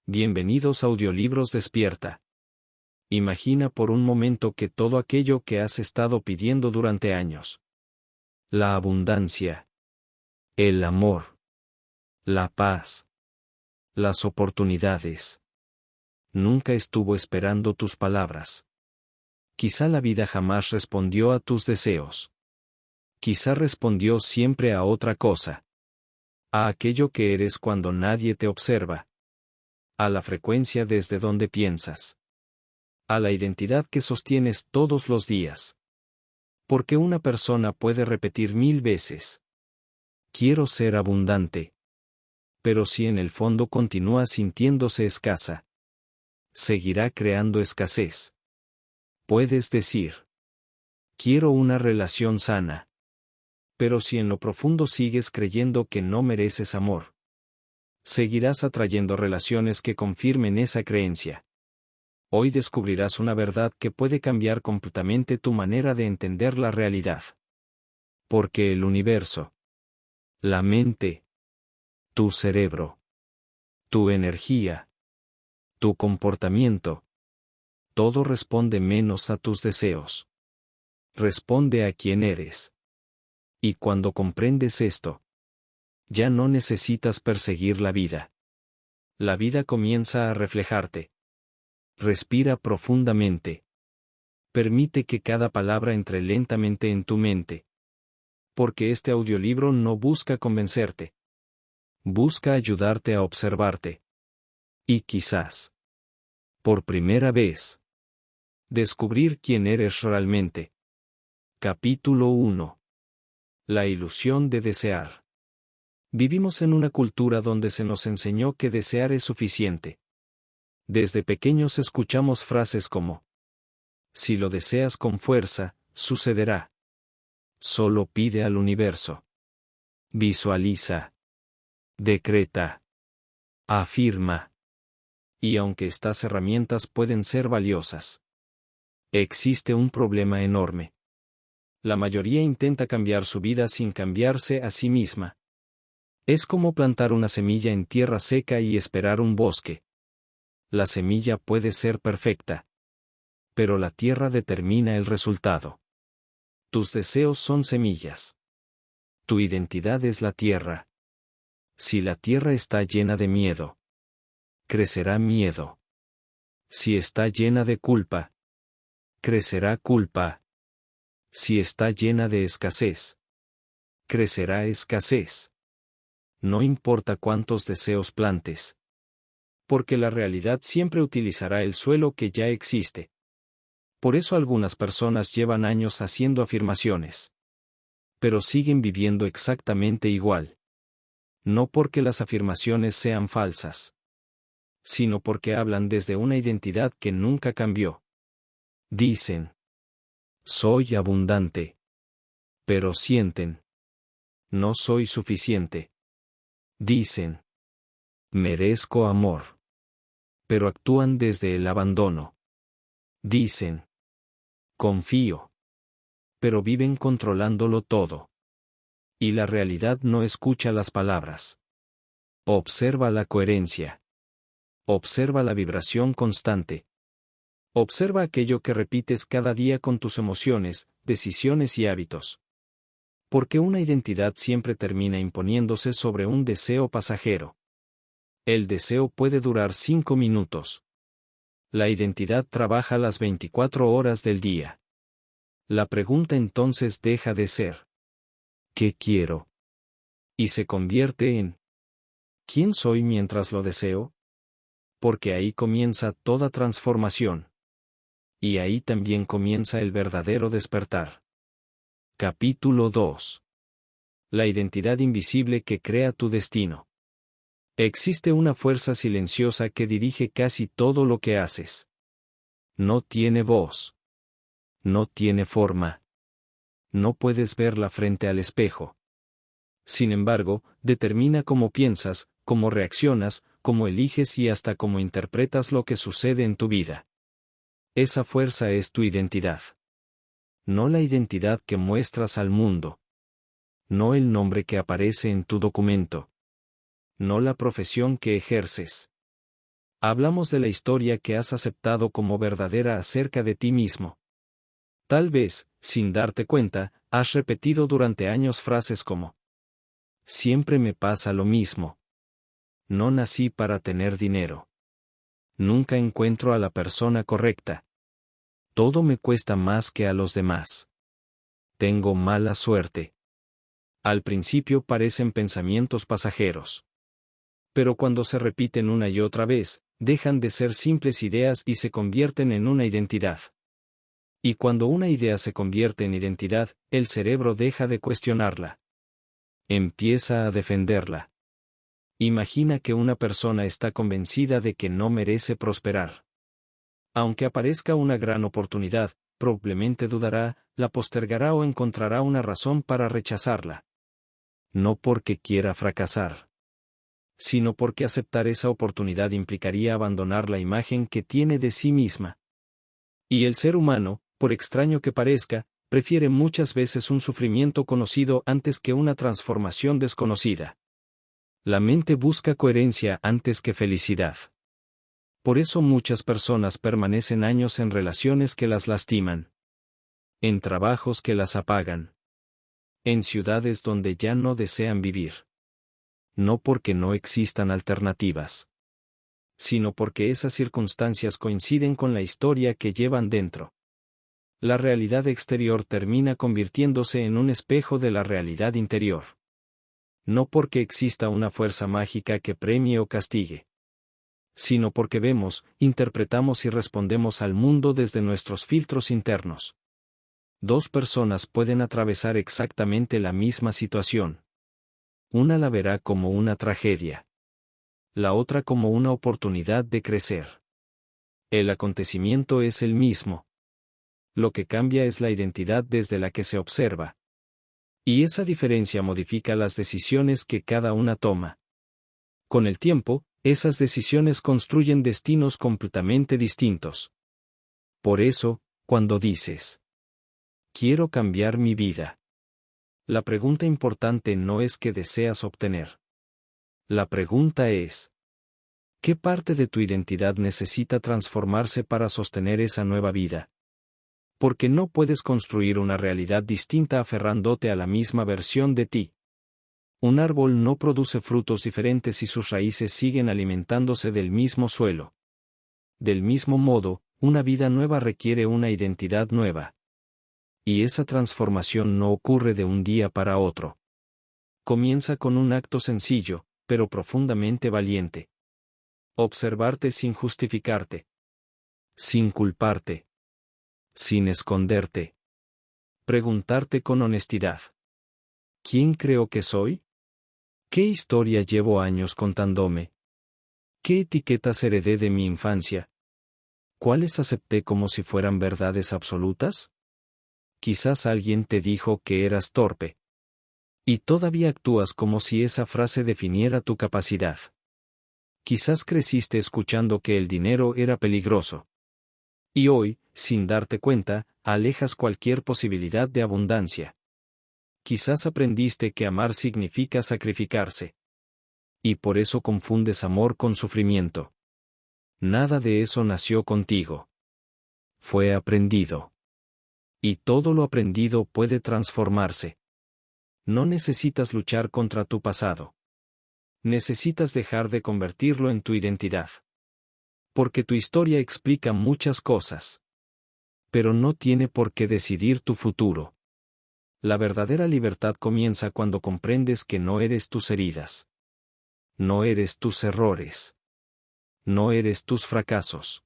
Bienvenidos a Audiolibros Despierta. Imagina por un momento que todo aquello que has estado pidiendo durante años. La abundancia. El amor. La paz. Las oportunidades. Nunca estuvo esperando tus palabras. Quizá la vida jamás respondió a tus deseos. Quizá respondió siempre a otra cosa. A aquello que eres cuando nadie te observa. A la frecuencia desde donde piensas. A la identidad que sostienes todos los días. Porque una persona puede repetir 1000 veces: quiero ser abundante. Pero si en el fondo continúa sintiéndose escasa, seguirá creando escasez. Puedes decir: quiero una relación sana. Pero si en lo profundo sigues creyendo que no mereces amor, seguirás atrayendo relaciones que confirmen esa creencia. Hoy descubrirás una verdad que puede cambiar completamente tu manera de entender la realidad. Porque el universo, la mente, tu cerebro, tu energía, tu comportamiento, todo responde menos a tus deseos. Responde a quién eres. Y cuando comprendes esto, ya no necesitas perseguir la vida. La vida comienza a reflejarte. Respira profundamente. Permite que cada palabra entre lentamente en tu mente. Porque este audiolibro no busca convencerte. Busca ayudarte a observarte. Y quizás, por primera vez, descubrir quién eres realmente. Capítulo 1. La ilusión de desear. Vivimos en una cultura donde se nos enseñó que desear es suficiente. Desde pequeños escuchamos frases como: si lo deseas con fuerza, sucederá. Solo pide al universo. Visualiza. Decreta. Afirma. Y aunque estas herramientas pueden ser valiosas, existe un problema enorme. La mayoría intenta cambiar su vida sin cambiarse a sí misma. Es como plantar una semilla en tierra seca y esperar un bosque. La semilla puede ser perfecta, pero la tierra determina el resultado. Tus deseos son semillas. Tu identidad es la tierra. Si la tierra está llena de miedo, crecerá miedo. Si está llena de culpa, crecerá culpa. Si está llena de escasez, crecerá escasez. No importa cuántos deseos plantes. Porque la realidad siempre utilizará el suelo que ya existe. Por eso algunas personas llevan años haciendo afirmaciones. Pero siguen viviendo exactamente igual. No porque las afirmaciones sean falsas, sino porque hablan desde una identidad que nunca cambió. Dicen: soy abundante. Pero sienten: no soy suficiente. Dicen: merezco amor. Pero actúan desde el abandono. Dicen: confío. Pero viven controlándolo todo. Y la realidad no escucha las palabras. Observa la coherencia. Observa la vibración constante. Observa aquello que repites cada día con tus emociones, decisiones y hábitos. Porque una identidad siempre termina imponiéndose sobre un deseo pasajero. El deseo puede durar 5 minutos. La identidad trabaja las 24 horas del día. La pregunta entonces deja de ser: ¿qué quiero? Y se convierte en: ¿quién soy mientras lo deseo? Porque ahí comienza toda transformación. Y ahí también comienza el verdadero despertar. Capítulo 2. La identidad invisible que crea tu destino. Existe una fuerza silenciosa que dirige casi todo lo que haces. No tiene voz. No tiene forma. No puedes verla frente al espejo. Sin embargo, determina cómo piensas, cómo reaccionas, cómo eliges y hasta cómo interpretas lo que sucede en tu vida. Esa fuerza es tu identidad. No la identidad que muestras al mundo. No el nombre que aparece en tu documento. No la profesión que ejerces. Hablamos de la historia que has aceptado como verdadera acerca de ti mismo. Tal vez, sin darte cuenta, has repetido durante años frases como: siempre me pasa lo mismo. No nací para tener dinero. Nunca encuentro a la persona correcta. Todo me cuesta más que a los demás. Tengo mala suerte. Al principio parecen pensamientos pasajeros. Pero cuando se repiten una y otra vez, dejan de ser simples ideas y se convierten en una identidad. Y cuando una idea se convierte en identidad, el cerebro deja de cuestionarla. Empieza a defenderla. Imagina que una persona está convencida de que no merece prosperar. Aunque aparezca una gran oportunidad, probablemente dudará, la postergará o encontrará una razón para rechazarla. No porque quiera fracasar, sino porque aceptar esa oportunidad implicaría abandonar la imagen que tiene de sí misma. Y el ser humano, por extraño que parezca, prefiere muchas veces un sufrimiento conocido antes que una transformación desconocida. La mente busca coherencia antes que felicidad. Por eso muchas personas permanecen años en relaciones que las lastiman, en trabajos que las apagan, en ciudades donde ya no desean vivir. No porque no existan alternativas, sino porque esas circunstancias coinciden con la historia que llevan dentro. La realidad exterior termina convirtiéndose en un espejo de la realidad interior. No porque exista una fuerza mágica que premie o castigue, sino porque vemos, interpretamos y respondemos al mundo desde nuestros filtros internos. Dos personas pueden atravesar exactamente la misma situación. Una la verá como una tragedia. La otra como una oportunidad de crecer. El acontecimiento es el mismo. Lo que cambia es la identidad desde la que se observa. Y esa diferencia modifica las decisiones que cada una toma. Con el tiempo, esas decisiones construyen destinos completamente distintos. Por eso, cuando dices: quiero cambiar mi vida, la pregunta importante no es qué deseas obtener. La pregunta es: ¿qué parte de tu identidad necesita transformarse para sostener esa nueva vida? Porque no puedes construir una realidad distinta aferrándote a la misma versión de ti. Un árbol no produce frutos diferentes si sus raíces siguen alimentándose del mismo suelo. Del mismo modo, una vida nueva requiere una identidad nueva. Y esa transformación no ocurre de un día para otro. Comienza con un acto sencillo, pero profundamente valiente. Observarte sin justificarte. Sin culparte. Sin esconderte. Preguntarte con honestidad: ¿quién creo que soy? ¿Qué historia llevo años contándome? ¿Qué etiquetas heredé de mi infancia? ¿Cuáles acepté como si fueran verdades absolutas? Quizás alguien te dijo que eras torpe. Y todavía actúas como si esa frase definiera tu capacidad. Quizás creciste escuchando que el dinero era peligroso. Y hoy, sin darte cuenta, alejas cualquier posibilidad de abundancia. Quizás aprendiste que amar significa sacrificarse. Y por eso confundes amor con sufrimiento. Nada de eso nació contigo. Fue aprendido. Y todo lo aprendido puede transformarse. No necesitas luchar contra tu pasado. Necesitas dejar de convertirlo en tu identidad. Porque tu historia explica muchas cosas. Pero no tiene por qué decidir tu futuro. La verdadera libertad comienza cuando comprendes que no eres tus heridas. No eres tus errores. No eres tus fracasos.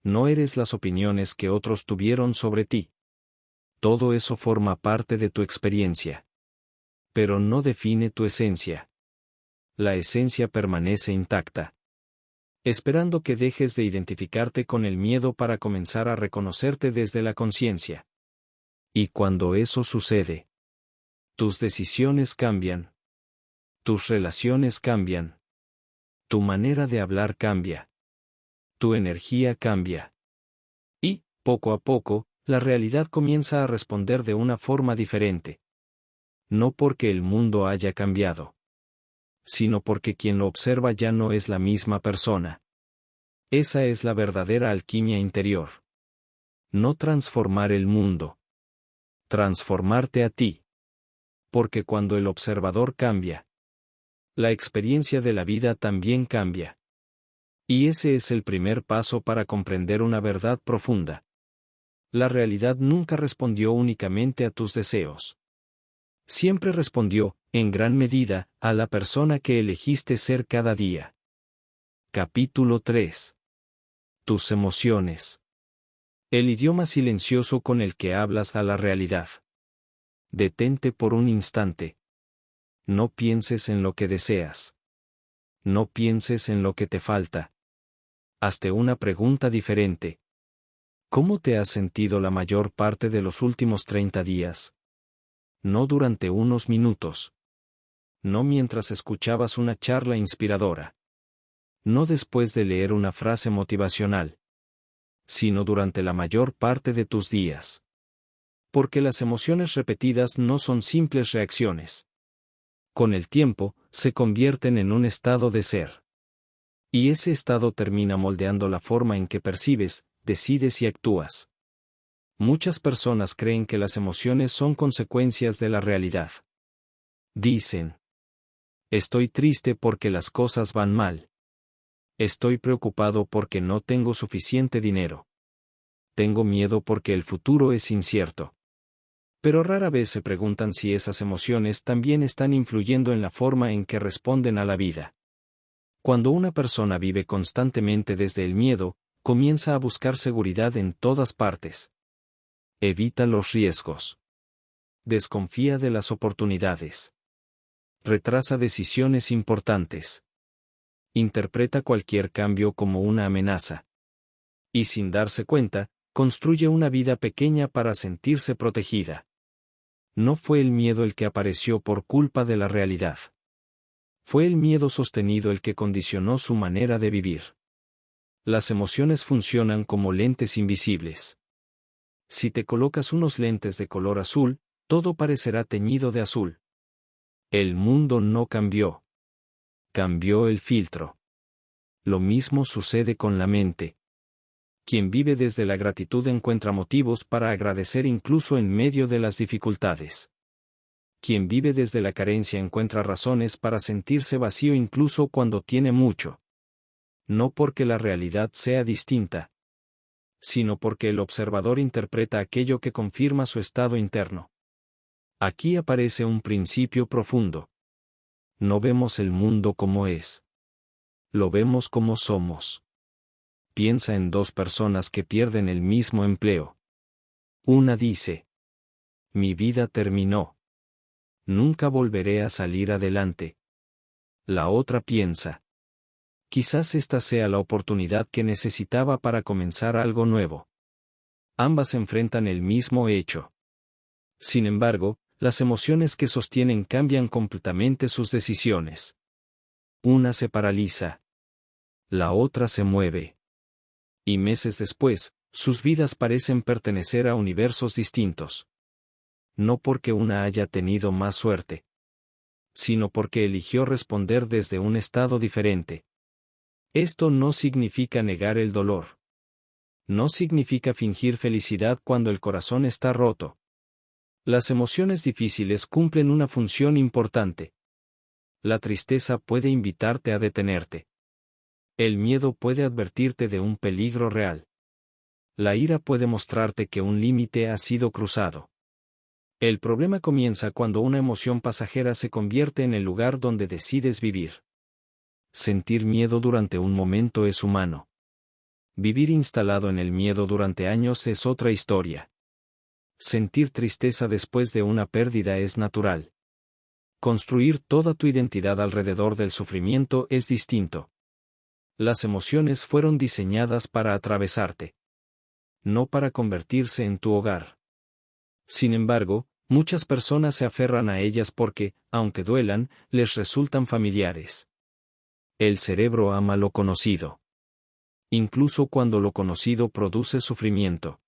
No eres las opiniones que otros tuvieron sobre ti. Todo eso forma parte de tu experiencia. Pero no define tu esencia. La esencia permanece intacta. Esperando que dejes de identificarte con el miedo para comenzar a reconocerte desde la conciencia. Y cuando eso sucede, tus decisiones cambian. Tus relaciones cambian. Tu manera de hablar cambia. Tu energía cambia. Y, poco a poco, la realidad comienza a responder de una forma diferente. No porque el mundo haya cambiado, sino porque quien lo observa ya no es la misma persona. Esa es la verdadera alquimia interior. No transformar el mundo. Transformarte a ti. Porque cuando el observador cambia, la experiencia de la vida también cambia. Y ese es el primer paso para comprender una verdad profunda. La realidad nunca respondió únicamente a tus deseos. Siempre respondió, en gran medida, a la persona que elegiste ser cada día. Capítulo 3. Tus emociones. El idioma silencioso con el que hablas a la realidad. Detente por un instante. No pienses en lo que deseas. No pienses en lo que te falta. Hazte una pregunta diferente. ¿Cómo te has sentido la mayor parte de los últimos 30 días? No durante unos minutos. No mientras escuchabas una charla inspiradora. No después de leer una frase motivacional. Sino durante la mayor parte de tus días. Porque las emociones repetidas no son simples reacciones. Con el tiempo, se convierten en un estado de ser. Y ese estado termina moldeando la forma en que percibes, decides y actúas. Muchas personas creen que las emociones son consecuencias de la realidad. Dicen: estoy triste porque las cosas van mal. Estoy preocupado porque no tengo suficiente dinero. Tengo miedo porque el futuro es incierto. Pero rara vez se preguntan si esas emociones también están influyendo en la forma en que responden a la vida. Cuando una persona vive constantemente desde el miedo, comienza a buscar seguridad en todas partes. Evita los riesgos. Desconfía de las oportunidades. Retrasa decisiones importantes. Interpreta cualquier cambio como una amenaza. Y sin darse cuenta, construye una vida pequeña para sentirse protegida. No fue el miedo el que apareció por culpa de la realidad. Fue el miedo sostenido el que condicionó su manera de vivir. Las emociones funcionan como lentes invisibles. Si te colocas unos lentes de color azul, todo parecerá teñido de azul. El mundo no cambió. Cambió el filtro. Lo mismo sucede con la mente. Quien vive desde la gratitud encuentra motivos para agradecer incluso en medio de las dificultades. Quien vive desde la carencia encuentra razones para sentirse vacío incluso cuando tiene mucho. No porque la realidad sea distinta, sino porque el observador interpreta aquello que confirma su estado interno. Aquí aparece un principio profundo. No vemos el mundo como es. Lo vemos como somos. Piensa en dos personas que pierden el mismo empleo. Una dice: mi vida terminó. Nunca volveré a salir adelante. La otra piensa: quizás esta sea la oportunidad que necesitaba para comenzar algo nuevo. Ambas enfrentan el mismo hecho. Sin embargo, las emociones que sostienen cambian completamente sus decisiones. Una se paraliza. La otra se mueve. Y meses después, sus vidas parecen pertenecer a universos distintos. No porque una haya tenido más suerte, sino porque eligió responder desde un estado diferente. Esto no significa negar el dolor. No significa fingir felicidad cuando el corazón está roto. Las emociones difíciles cumplen una función importante. La tristeza puede invitarte a detenerte. El miedo puede advertirte de un peligro real. La ira puede mostrarte que un límite ha sido cruzado. El problema comienza cuando una emoción pasajera se convierte en el lugar donde decides vivir. Sentir miedo durante un momento es humano. Vivir instalado en el miedo durante años es otra historia. Sentir tristeza después de una pérdida es natural. Construir toda tu identidad alrededor del sufrimiento es distinto. Las emociones fueron diseñadas para atravesarte, no para convertirse en tu hogar. Sin embargo, muchas personas se aferran a ellas porque, aunque duelan, les resultan familiares. El cerebro ama lo conocido, incluso cuando lo conocido produce sufrimiento.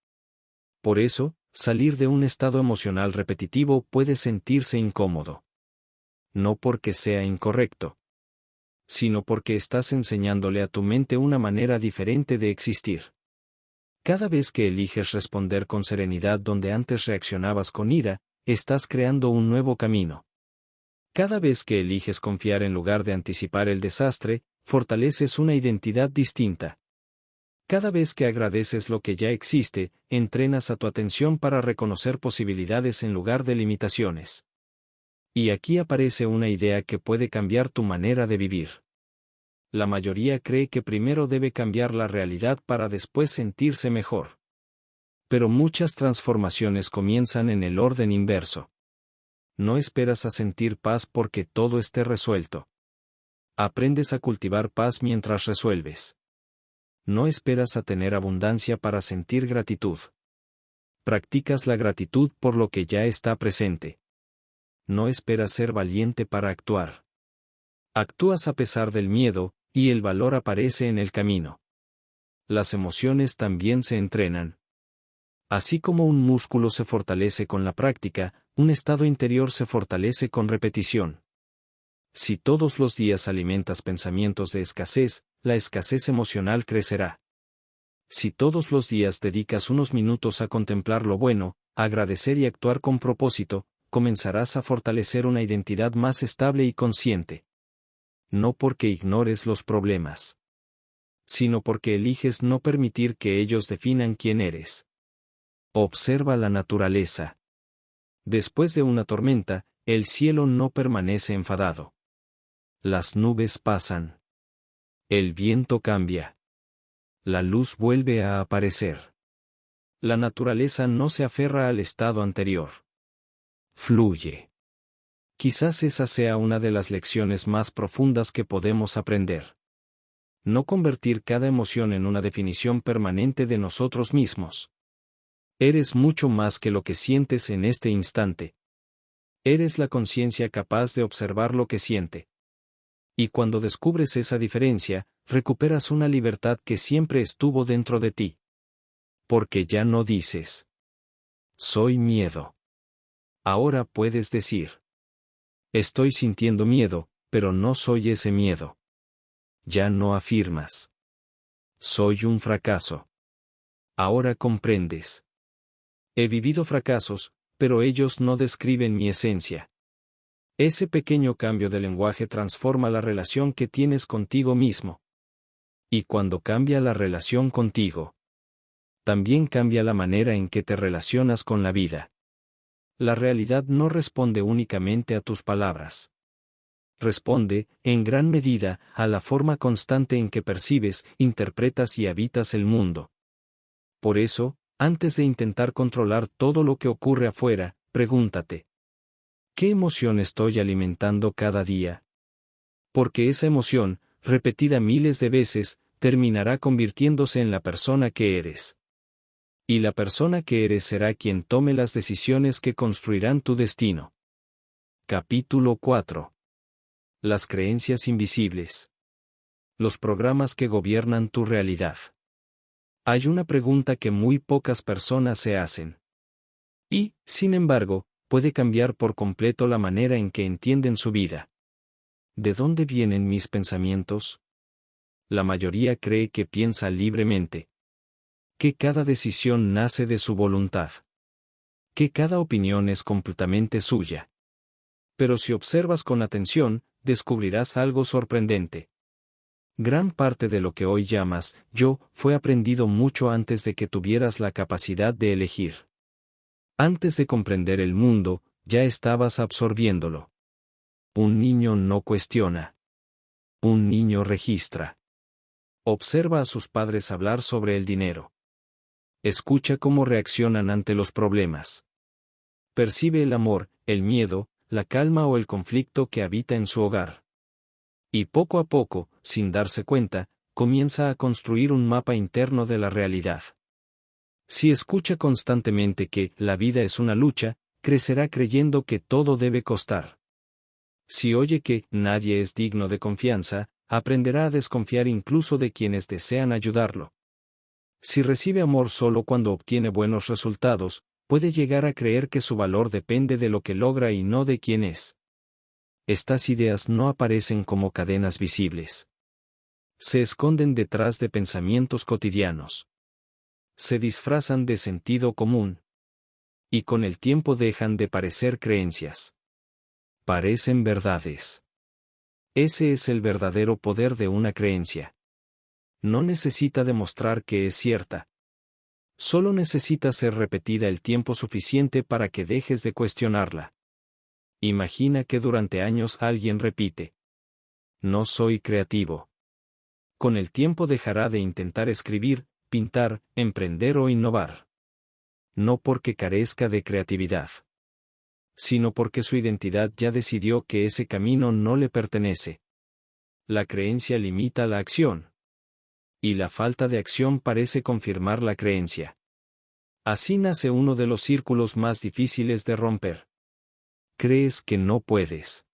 Por eso, salir de un estado emocional repetitivo puede sentirse incómodo. No porque sea incorrecto, sino porque estás enseñándole a tu mente una manera diferente de existir. Cada vez que eliges responder con serenidad donde antes reaccionabas con ira, estás creando un nuevo camino. Cada vez que eliges confiar en lugar de anticipar el desastre, fortaleces una identidad distinta. Cada vez que agradeces lo que ya existe, entrenas a tu atención para reconocer posibilidades en lugar de limitaciones. Y aquí aparece una idea que puede cambiar tu manera de vivir. La mayoría cree que primero debe cambiar la realidad para después sentirse mejor. Pero muchas transformaciones comienzan en el orden inverso. No esperas a sentir paz porque todo esté resuelto. Aprendes a cultivar paz mientras resuelves. No esperas a tener abundancia para sentir gratitud. Practicas la gratitud por lo que ya está presente. No esperas ser valiente para actuar. Actúas a pesar del miedo, y el valor aparece en el camino. Las emociones también se entrenan. Así como un músculo se fortalece con la práctica, un estado interior se fortalece con repetición. Si todos los días alimentas pensamientos de escasez, la escasez emocional crecerá. Si todos los días dedicas unos minutos a contemplar lo bueno, a agradecer y actuar con propósito, comenzarás a fortalecer una identidad más estable y consciente. No porque ignores los problemas, sino porque eliges no permitir que ellos definan quién eres. Observa la naturaleza. Después de una tormenta, el cielo no permanece enfadado. Las nubes pasan. El viento cambia. La luz vuelve a aparecer. La naturaleza no se aferra al estado anterior. Fluye. Quizás esa sea una de las lecciones más profundas que podemos aprender. No convertir cada emoción en una definición permanente de nosotros mismos. Eres mucho más que lo que sientes en este instante. Eres la conciencia capaz de observar lo que siente. Y cuando descubres esa diferencia, recuperas una libertad que siempre estuvo dentro de ti. Porque ya no dices: soy miedo. Ahora puedes decir: estoy sintiendo miedo, pero no soy ese miedo. Ya no afirmas: soy un fracaso. Ahora comprendes: he vivido fracasos, pero ellos no describen mi esencia. Ese pequeño cambio de lenguaje transforma la relación que tienes contigo mismo. Y cuando cambia la relación contigo, también cambia la manera en que te relacionas con la vida. La realidad no responde únicamente a tus palabras. Responde, en gran medida, a la forma constante en que percibes, interpretas y habitas el mundo. Por eso, antes de intentar controlar todo lo que ocurre afuera, pregúntate: ¿qué emoción estoy alimentando cada día? Porque esa emoción, repetida miles de veces, terminará convirtiéndose en la persona que eres. Y la persona que eres será quien tome las decisiones que construirán tu destino. Capítulo 4. Las creencias invisibles. Los programas que gobiernan tu realidad. Hay una pregunta que muy pocas personas se hacen. Y, sin embargo, puede cambiar por completo la manera en que entienden su vida. ¿De dónde vienen mis pensamientos? La mayoría cree que piensa libremente. Que cada decisión nace de su voluntad. Que cada opinión es completamente suya. Pero si observas con atención, descubrirás algo sorprendente. Gran parte de lo que hoy llamas yo fue aprendido mucho antes de que tuvieras la capacidad de elegir. Antes de comprender el mundo, ya estabas absorbiéndolo. Un niño no cuestiona. Un niño registra. Observa a sus padres hablar sobre el dinero. Escucha cómo reaccionan ante los problemas. Percibe el amor, el miedo, la calma o el conflicto que habita en su hogar. Y poco a poco, sin darse cuenta, comienza a construir un mapa interno de la realidad. Si escucha constantemente que la vida es una lucha, crecerá creyendo que todo debe costar. Si oye que nadie es digno de confianza, aprenderá a desconfiar incluso de quienes desean ayudarlo. Si recibe amor solo cuando obtiene buenos resultados, puede llegar a creer que su valor depende de lo que logra y no de quién es. Estas ideas no aparecen como cadenas visibles. Se esconden detrás de pensamientos cotidianos. Se disfrazan de sentido común. Y con el tiempo dejan de parecer creencias. Parecen verdades. Ese es el verdadero poder de una creencia. No necesita demostrar que es cierta. Solo necesita ser repetida el tiempo suficiente para que dejes de cuestionarla. Imagina que durante años alguien repite: no soy creativo. Con el tiempo dejará de intentar escribir, pintar, emprender o innovar. No porque carezca de creatividad, sino porque su identidad ya decidió que ese camino no le pertenece. La creencia limita la acción. Y la falta de acción parece confirmar la creencia. Así nace uno de los círculos más difíciles de romper. Crees que no puedes.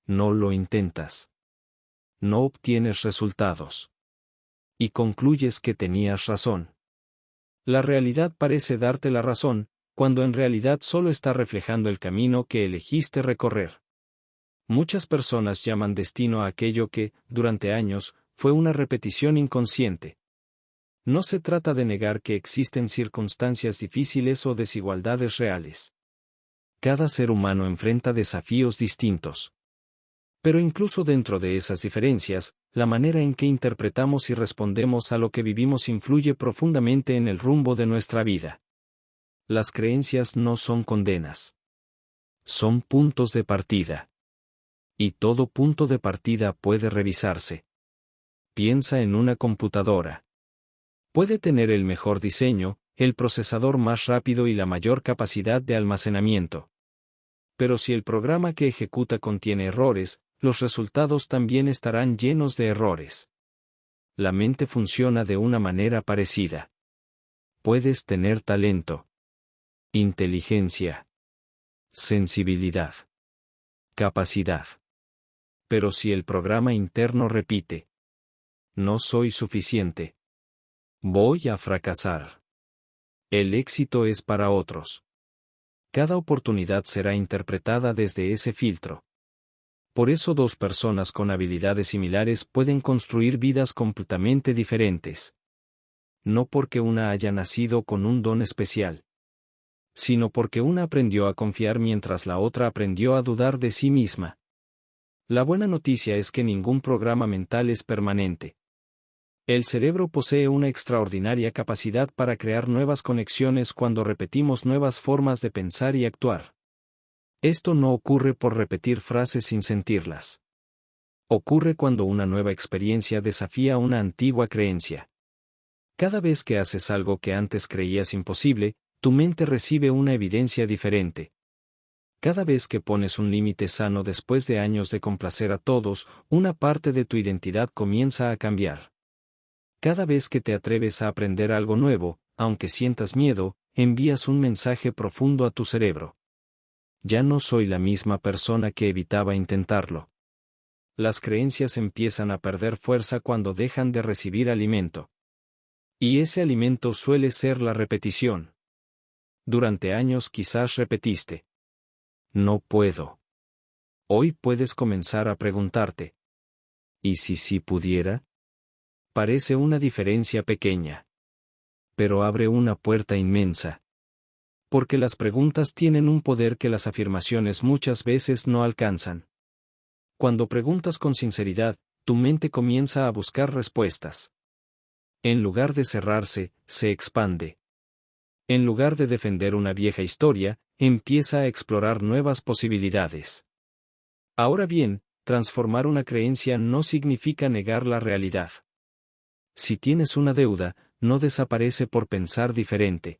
No lo intentas. No obtienes resultados. Y concluyes que tenías razón. La realidad parece darte la razón, cuando en realidad solo está reflejando el camino que elegiste recorrer. Muchas personas llaman destino a aquello que, durante años, fue una repetición inconsciente. No se trata de negar que existen circunstancias difíciles o desigualdades reales. Cada ser humano enfrenta desafíos distintos. Pero incluso dentro de esas diferencias, la manera en que interpretamos y respondemos a lo que vivimos influye profundamente en el rumbo de nuestra vida. Las creencias no son condenas. Son puntos de partida. Y todo punto de partida puede revisarse. Piensa en una computadora. Puede tener el mejor diseño, el procesador más rápido y la mayor capacidad de almacenamiento. Pero si el programa que ejecuta contiene errores, los resultados también estarán llenos de errores. La mente funciona de una manera parecida. Puedes tener talento, inteligencia, sensibilidad, capacidad. Pero si el programa interno repite: no soy suficiente, voy a fracasar, el éxito es para otros. Cada oportunidad será interpretada desde ese filtro. Por eso dos personas con habilidades similares pueden construir vidas completamente diferentes. No porque una haya nacido con un don especial, sino porque una aprendió a confiar mientras la otra aprendió a dudar de sí misma. La buena noticia es que ningún programa mental es permanente. El cerebro posee una extraordinaria capacidad para crear nuevas conexiones cuando repetimos nuevas formas de pensar y actuar. Esto no ocurre por repetir frases sin sentirlas. Ocurre cuando una nueva experiencia desafía una antigua creencia. Cada vez que haces algo que antes creías imposible, tu mente recibe una evidencia diferente. Cada vez que pones un límite sano después de años de complacer a todos, una parte de tu identidad comienza a cambiar. Cada vez que te atreves a aprender algo nuevo, aunque sientas miedo, envías un mensaje profundo a tu cerebro. Ya no soy la misma persona que evitaba intentarlo. Las creencias empiezan a perder fuerza cuando dejan de recibir alimento. Y ese alimento suele ser la repetición. Durante años quizás repetiste: no puedo. Hoy puedes comenzar a preguntarte: ¿y si sí pudiera? Parece una diferencia pequeña, pero abre una puerta inmensa. Porque las preguntas tienen un poder que las afirmaciones muchas veces no alcanzan. Cuando preguntas con sinceridad, tu mente comienza a buscar respuestas. En lugar de cerrarse, se expande. En lugar de defender una vieja historia, empieza a explorar nuevas posibilidades. Ahora bien, transformar una creencia no significa negar la realidad. Si tienes una deuda, no desaparece por pensar diferente.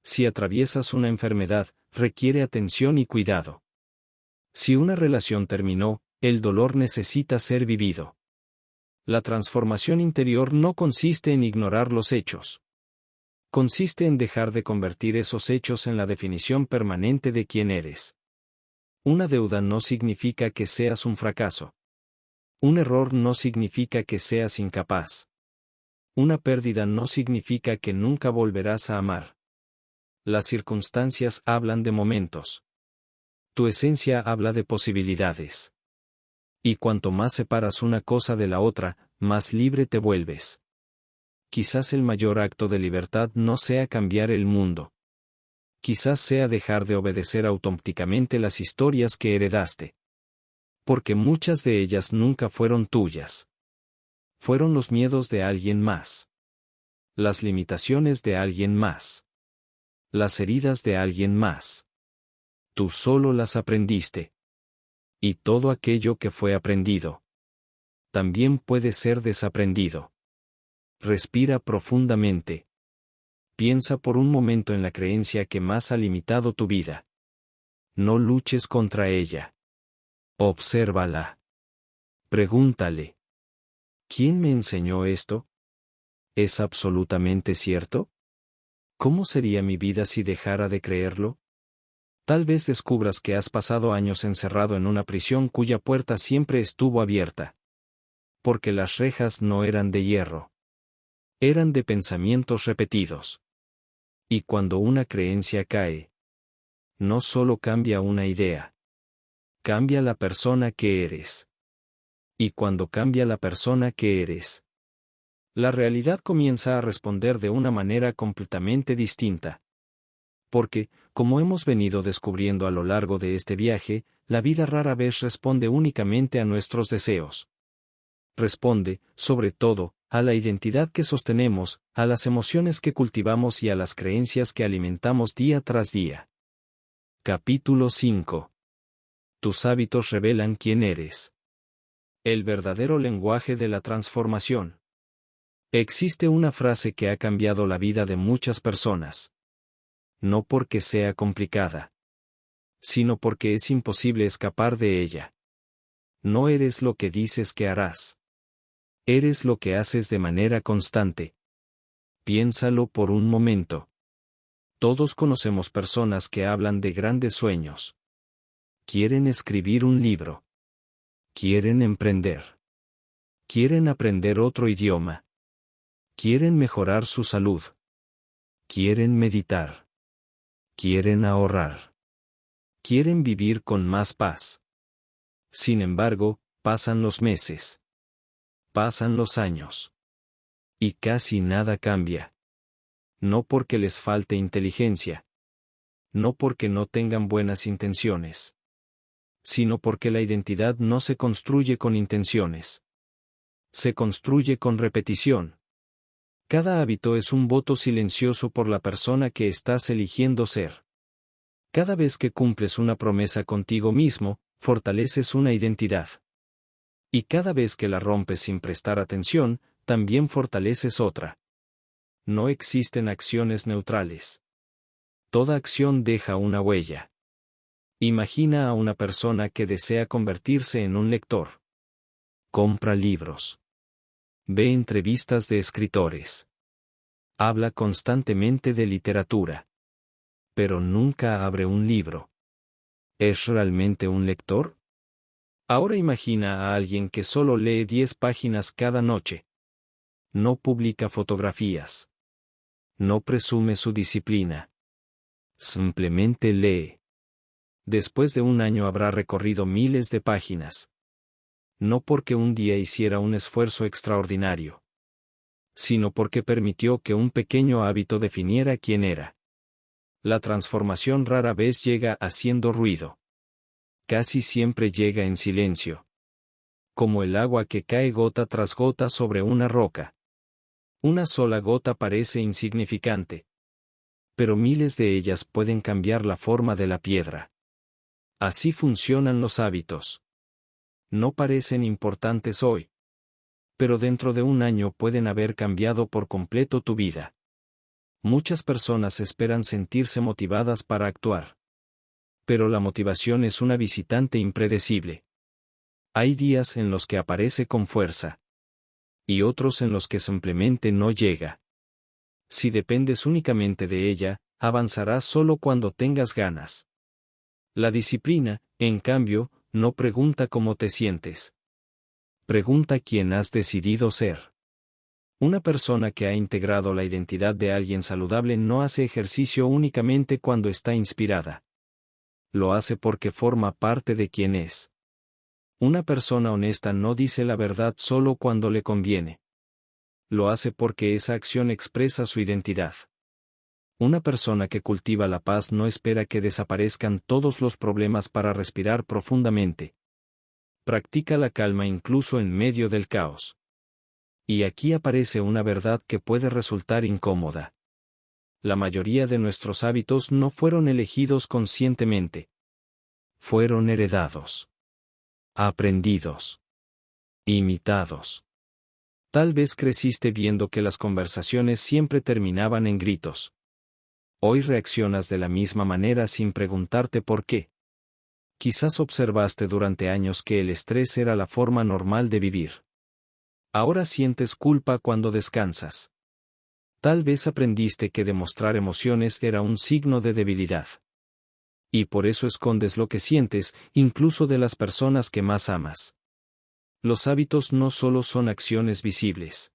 Si atraviesas una enfermedad, requiere atención y cuidado. Si una relación terminó, el dolor necesita ser vivido. La transformación interior no consiste en ignorar los hechos. Consiste en dejar de convertir esos hechos en la definición permanente de quién eres. Una deuda no significa que seas un fracaso. Un error no significa que seas incapaz. Una pérdida no significa que nunca volverás a amar. Las circunstancias hablan de momentos. Tu esencia habla de posibilidades. Y cuanto más separas una cosa de la otra, más libre te vuelves. Quizás el mayor acto de libertad no sea cambiar el mundo. Quizás sea dejar de obedecer automáticamente las historias que heredaste. Porque muchas de ellas nunca fueron tuyas. Fueron los miedos de alguien más. Las limitaciones de alguien más. Las heridas de alguien más. Tú solo las aprendiste. Y todo aquello que fue aprendido también puede ser desaprendido. Respira profundamente. Piensa por un momento en la creencia que más ha limitado tu vida. No luches contra ella. Obsérvala. Pregúntale. ¿Quién me enseñó esto? ¿Es absolutamente cierto? ¿Cómo sería mi vida si dejara de creerlo? Tal vez descubras que has pasado años encerrado en una prisión cuya puerta siempre estuvo abierta. Porque las rejas no eran de hierro. Eran de pensamientos repetidos. Y cuando una creencia cae, no solo cambia una idea. Cambia la persona que eres. Y cuando cambia la persona que eres, la realidad comienza a responder de una manera completamente distinta. Porque, como hemos venido descubriendo a lo largo de este viaje, la vida rara vez responde únicamente a nuestros deseos. Responde, sobre todo, a la identidad que sostenemos, a las emociones que cultivamos y a las creencias que alimentamos día tras día. Capítulo 5. Tus hábitos revelan quién eres. El verdadero lenguaje de la transformación. Existe una frase que ha cambiado la vida de muchas personas. No porque sea complicada, sino porque es imposible escapar de ella. No eres lo que dices que harás. Eres lo que haces de manera constante. Piénsalo por un momento. Todos conocemos personas que hablan de grandes sueños. Quieren escribir un libro. Quieren emprender. Quieren aprender otro idioma. Quieren mejorar su salud. Quieren meditar. Quieren ahorrar. Quieren vivir con más paz. Sin embargo, pasan los meses. Pasan los años. Y casi nada cambia. No porque les falte inteligencia. No porque no tengan buenas intenciones. Sino porque la identidad no se construye con intenciones. Se construye con repetición. Cada hábito es un voto silencioso por la persona que estás eligiendo ser. Cada vez que cumples una promesa contigo mismo, fortaleces una identidad. Y cada vez que la rompes sin prestar atención, también fortaleces otra. No existen acciones neutrales. Toda acción deja una huella. Imagina a una persona que desea convertirse en un lector. Compra libros. Ve entrevistas de escritores. Habla constantemente de literatura. Pero nunca abre un libro. ¿Es realmente un lector? Ahora imagina a alguien que solo lee 10 páginas cada noche. No publica fotografías. No presume su disciplina. Simplemente lee. Después de un año habrá recorrido miles de páginas. No porque un día hiciera un esfuerzo extraordinario, sino porque permitió que un pequeño hábito definiera quién era. La transformación rara vez llega haciendo ruido. Casi siempre llega en silencio. Como el agua que cae gota tras gota sobre una roca. Una sola gota parece insignificante. Pero miles de ellas pueden cambiar la forma de la piedra. Así funcionan los hábitos. No parecen importantes hoy. Pero dentro de un año pueden haber cambiado por completo tu vida. Muchas personas esperan sentirse motivadas para actuar. Pero la motivación es una visitante impredecible. Hay días en los que aparece con fuerza. Y otros en los que simplemente no llega. Si dependes únicamente de ella, avanzarás solo cuando tengas ganas. La disciplina, en cambio, no pregunta cómo te sientes. Pregunta quién has decidido ser. Una persona que ha integrado la identidad de alguien saludable no hace ejercicio únicamente cuando está inspirada. Lo hace porque forma parte de quien es. Una persona honesta no dice la verdad solo cuando le conviene. Lo hace porque esa acción expresa su identidad. Una persona que cultiva la paz no espera que desaparezcan todos los problemas para respirar profundamente. Practica la calma incluso en medio del caos. Y aquí aparece una verdad que puede resultar incómoda. La mayoría de nuestros hábitos no fueron elegidos conscientemente. Fueron heredados. Aprendidos. Imitados. Tal vez creciste viendo que las conversaciones siempre terminaban en gritos. Hoy reaccionas de la misma manera sin preguntarte por qué. Quizás observaste durante años que el estrés era la forma normal de vivir. Ahora sientes culpa cuando descansas. Tal vez aprendiste que demostrar emociones era un signo de debilidad. Y por eso escondes lo que sientes, incluso de las personas que más amas. Los hábitos no solo son acciones visibles.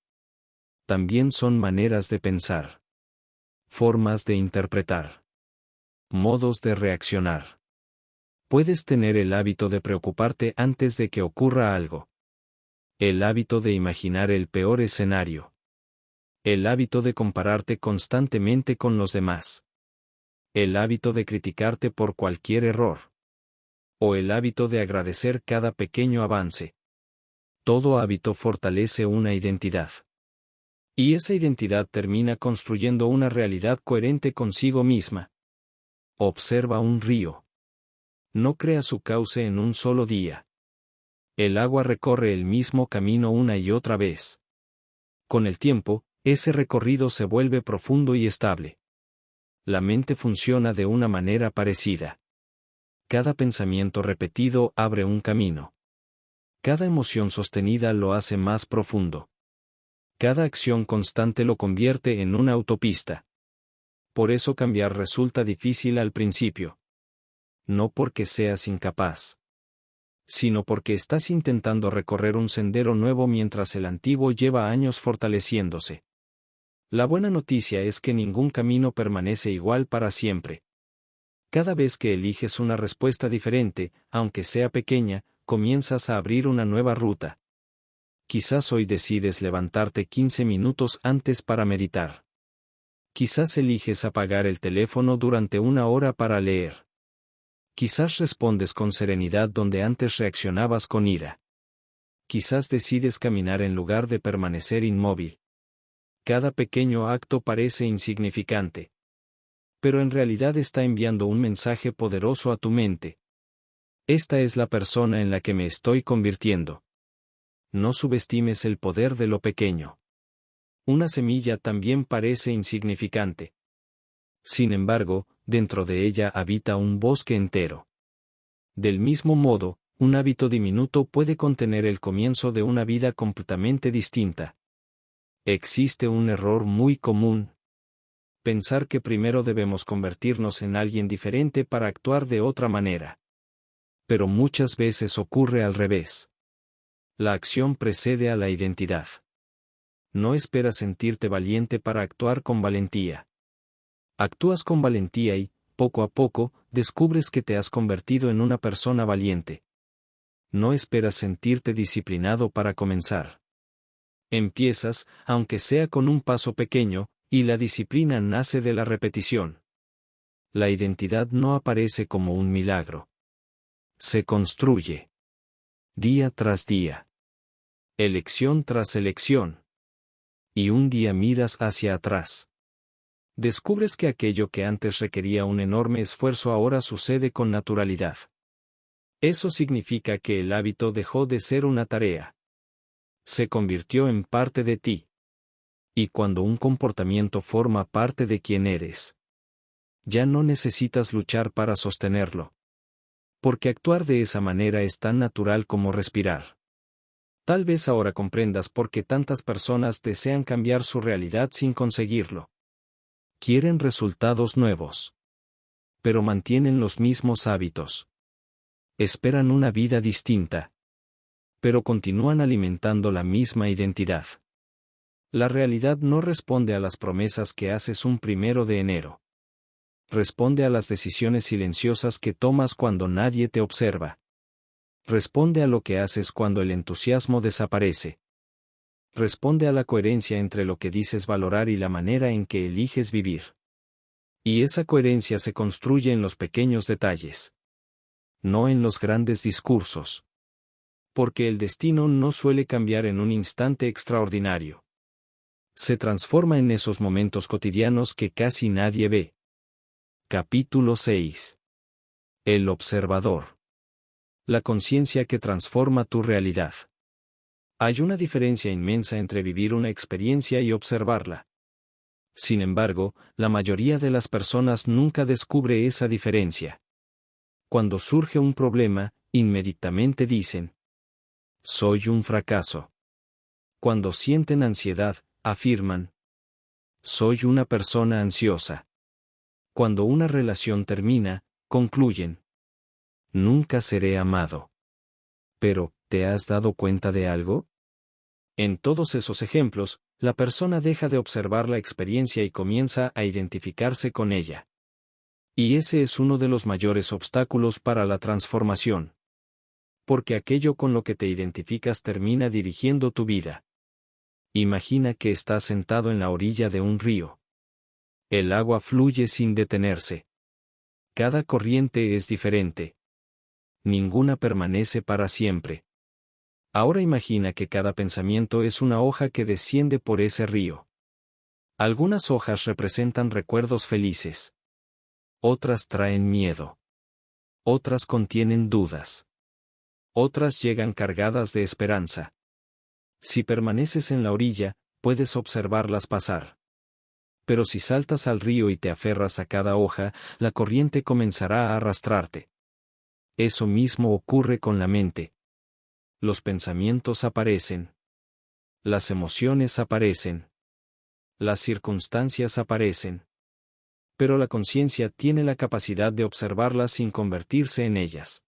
También son maneras de pensar. Formas de interpretar. Modos de reaccionar. Puedes tener el hábito de preocuparte antes de que ocurra algo. El hábito de imaginar el peor escenario. El hábito de compararte constantemente con los demás. El hábito de criticarte por cualquier error. O el hábito de agradecer cada pequeño avance. Todo hábito fortalece una identidad. Y esa identidad termina construyendo una realidad coherente consigo misma. Observa un río. No crea su cauce en un solo día. El agua recorre el mismo camino una y otra vez. Con el tiempo, ese recorrido se vuelve profundo y estable. La mente funciona de una manera parecida. Cada pensamiento repetido abre un camino. Cada emoción sostenida lo hace más profundo. Cada acción constante lo convierte en una autopista. Por eso cambiar resulta difícil al principio. No porque seas incapaz, sino porque estás intentando recorrer un sendero nuevo mientras el antiguo lleva años fortaleciéndose. La buena noticia es que ningún camino permanece igual para siempre. Cada vez que eliges una respuesta diferente, aunque sea pequeña, comienzas a abrir una nueva ruta. Quizás hoy decides levantarte 15 minutos antes para meditar. Quizás eliges apagar el teléfono durante una hora para leer. Quizás respondes con serenidad donde antes reaccionabas con ira. Quizás decides caminar en lugar de permanecer inmóvil. Cada pequeño acto parece insignificante. Pero en realidad está enviando un mensaje poderoso a tu mente. Esta es la persona en la que me estoy convirtiendo. No subestimes el poder de lo pequeño. Una semilla también parece insignificante. Sin embargo, dentro de ella habita un bosque entero. Del mismo modo, un hábito diminuto puede contener el comienzo de una vida completamente distinta. Existe un error muy común. Pensar que primero debemos convertirnos en alguien diferente para actuar de otra manera. Pero muchas veces ocurre al revés. La acción precede a la identidad. No esperas sentirte valiente para actuar con valentía. Actúas con valentía y, poco a poco, descubres que te has convertido en una persona valiente. No esperas sentirte disciplinado para comenzar. Empiezas, aunque sea con un paso pequeño, y la disciplina nace de la repetición. La identidad no aparece como un milagro. Se construye. Día tras día. Elección tras elección. Y un día miras hacia atrás. Descubres que aquello que antes requería un enorme esfuerzo ahora sucede con naturalidad. Eso significa que el hábito dejó de ser una tarea. Se convirtió en parte de ti. Y cuando un comportamiento forma parte de quien eres, ya no necesitas luchar para sostenerlo. Porque actuar de esa manera es tan natural como respirar. Tal vez ahora comprendas por qué tantas personas desean cambiar su realidad sin conseguirlo. Quieren resultados nuevos. Pero mantienen los mismos hábitos. Esperan una vida distinta. Pero continúan alimentando la misma identidad. La realidad no responde a las promesas que haces un 1 de enero. Responde a las decisiones silenciosas que tomas cuando nadie te observa. Responde a lo que haces cuando el entusiasmo desaparece. Responde a la coherencia entre lo que dices valorar y la manera en que eliges vivir. Y esa coherencia se construye en los pequeños detalles. No en los grandes discursos. Porque el destino no suele cambiar en un instante extraordinario. Se transforma en esos momentos cotidianos que casi nadie ve. Capítulo 6. El observador. La conciencia que transforma tu realidad. Hay una diferencia inmensa entre vivir una experiencia y observarla. Sin embargo, la mayoría de las personas nunca descubre esa diferencia. Cuando surge un problema, inmediatamente dicen: soy un fracaso. Cuando sienten ansiedad, afirman: soy una persona ansiosa. Cuando una relación termina, concluyen: nunca seré amado. Pero, ¿te has dado cuenta de algo? En todos esos ejemplos, la persona deja de observar la experiencia y comienza a identificarse con ella. Y ese es uno de los mayores obstáculos para la transformación. Porque aquello con lo que te identificas termina dirigiendo tu vida. Imagina que estás sentado en la orilla de un río. El agua fluye sin detenerse. Cada corriente es diferente. Ninguna permanece para siempre. Ahora imagina que cada pensamiento es una hoja que desciende por ese río. Algunas hojas representan recuerdos felices. Otras traen miedo. Otras contienen dudas. Otras llegan cargadas de esperanza. Si permaneces en la orilla, puedes observarlas pasar. Pero si saltas al río y te aferras a cada hoja, la corriente comenzará a arrastrarte. Eso mismo ocurre con la mente. Los pensamientos aparecen. Las emociones aparecen. Las circunstancias aparecen. Pero la conciencia tiene la capacidad de observarlas sin convertirse en ellas.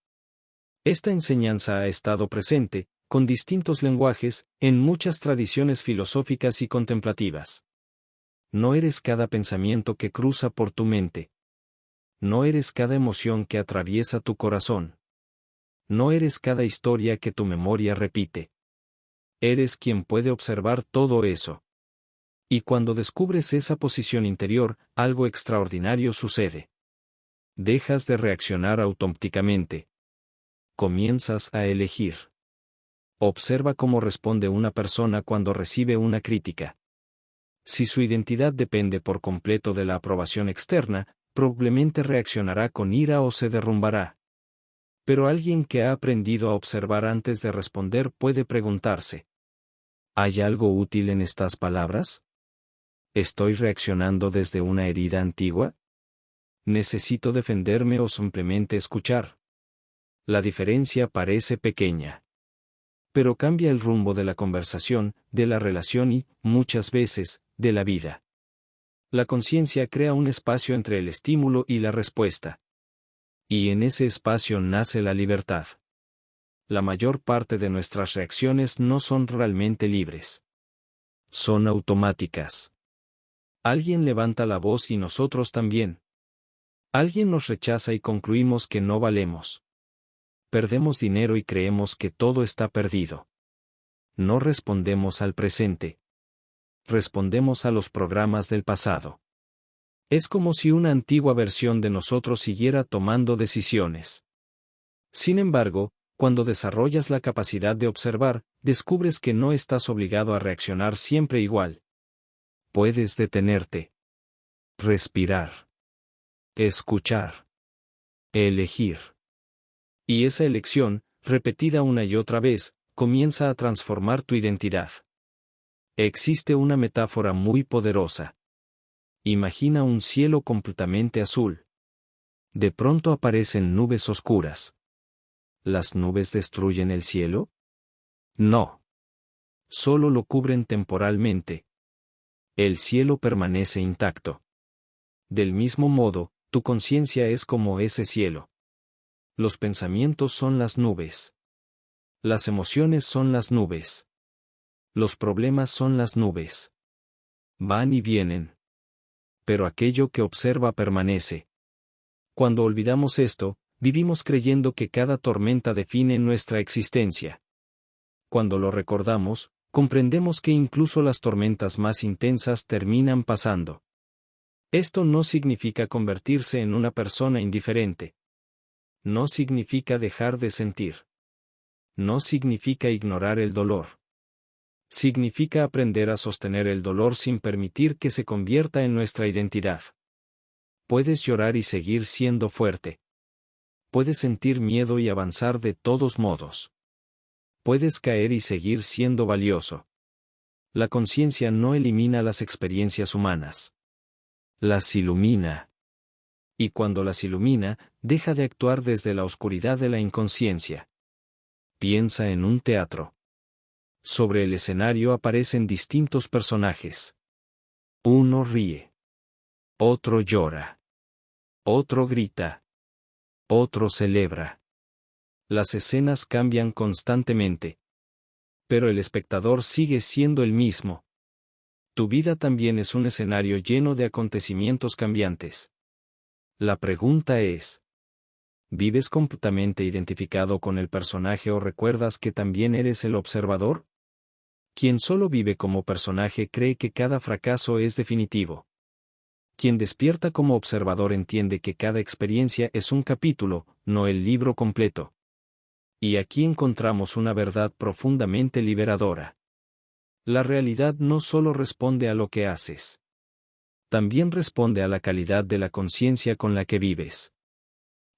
Esta enseñanza ha estado presente, con distintos lenguajes, en muchas tradiciones filosóficas y contemplativas. No eres cada pensamiento que cruza por tu mente. No eres cada emoción que atraviesa tu corazón. No eres cada historia que tu memoria repite. Eres quien puede observar todo eso. Y cuando descubres esa posición interior, algo extraordinario sucede. Dejas de reaccionar automáticamente. Comienzas a elegir. Observa cómo responde una persona cuando recibe una crítica. Si su identidad depende por completo de la aprobación externa, probablemente reaccionará con ira o se derrumbará. Pero alguien que ha aprendido a observar antes de responder puede preguntarse: ¿hay algo útil en estas palabras? ¿Estoy reaccionando desde una herida antigua? ¿Necesito defenderme o simplemente escuchar? La diferencia parece pequeña. Pero cambia el rumbo de la conversación, de la relación y, muchas veces, de la vida. La conciencia crea un espacio entre el estímulo y la respuesta. Y en ese espacio nace la libertad. La mayor parte de nuestras reacciones no son realmente libres. Son automáticas. Alguien levanta la voz y nosotros también. Alguien nos rechaza y concluimos que no valemos. Perdemos dinero y creemos que todo está perdido. No respondemos al presente. Respondemos a los programas del pasado. Es como si una antigua versión de nosotros siguiera tomando decisiones. Sin embargo, cuando desarrollas la capacidad de observar, descubres que no estás obligado a reaccionar siempre igual. Puedes detenerte. Respirar. Escuchar. Elegir. Y esa elección, repetida una y otra vez, comienza a transformar tu identidad. Existe una metáfora muy poderosa. Imagina un cielo completamente azul. De pronto aparecen nubes oscuras. ¿Las nubes destruyen el cielo? No. Solo lo cubren temporalmente. El cielo permanece intacto. Del mismo modo, tu conciencia es como ese cielo. Los pensamientos son las nubes. Las emociones son las nubes. Los problemas son las nubes. Van y vienen. Pero aquello que observa permanece. Cuando olvidamos esto, vivimos creyendo que cada tormenta define nuestra existencia. Cuando lo recordamos, comprendemos que incluso las tormentas más intensas terminan pasando. Esto no significa convertirse en una persona indiferente. No significa dejar de sentir. No significa ignorar el dolor. Significa aprender a sostener el dolor sin permitir que se convierta en nuestra identidad. Puedes llorar y seguir siendo fuerte. Puedes sentir miedo y avanzar de todos modos. Puedes caer y seguir siendo valioso. La conciencia no elimina las experiencias humanas. Las ilumina. Y cuando las ilumina, deja de actuar desde la oscuridad de la inconsciencia. Piensa en un teatro. Sobre el escenario aparecen distintos personajes. Uno ríe. Otro llora. Otro grita. Otro celebra. Las escenas cambian constantemente. Pero el espectador sigue siendo el mismo. Tu vida también es un escenario lleno de acontecimientos cambiantes. La pregunta es: ¿vives completamente identificado con el personaje o recuerdas que también eres el observador? Quien solo vive como personaje cree que cada fracaso es definitivo. Quien despierta como observador entiende que cada experiencia es un capítulo, no el libro completo. Y aquí encontramos una verdad profundamente liberadora. La realidad no solo responde a lo que haces. También responde a la calidad de la conciencia con la que vives.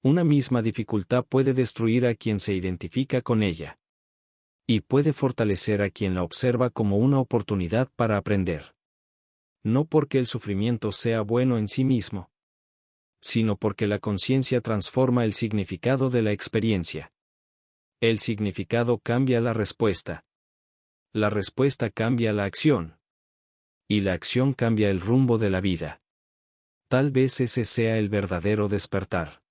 Una misma dificultad puede destruir a quien se identifica con ella. Y puede fortalecer a quien la observa como una oportunidad para aprender. No porque el sufrimiento sea bueno en sí mismo, sino porque la conciencia transforma el significado de la experiencia. El significado cambia la respuesta. La respuesta cambia la acción. Y la acción cambia el rumbo de la vida. Tal vez ese sea el verdadero despertar.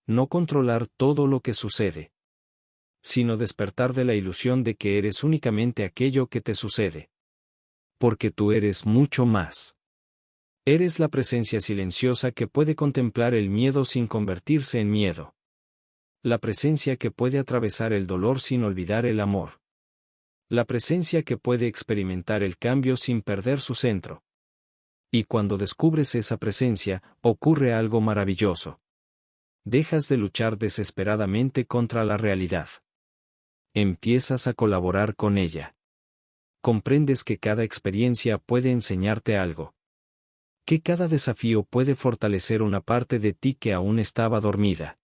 No controlar todo lo que sucede, sino despertar de la ilusión de que eres únicamente aquello que te sucede. Porque tú eres mucho más. Eres la presencia silenciosa que puede contemplar el miedo sin convertirse en miedo. La presencia que puede atravesar el dolor sin olvidar el amor. La presencia que puede experimentar el cambio sin perder su centro. Y cuando descubres esa presencia, ocurre algo maravilloso. Dejas de luchar desesperadamente contra la realidad. Empiezas a colaborar con ella. Comprendes que cada experiencia puede enseñarte algo. Que cada desafío puede fortalecer una parte de ti que aún estaba dormida.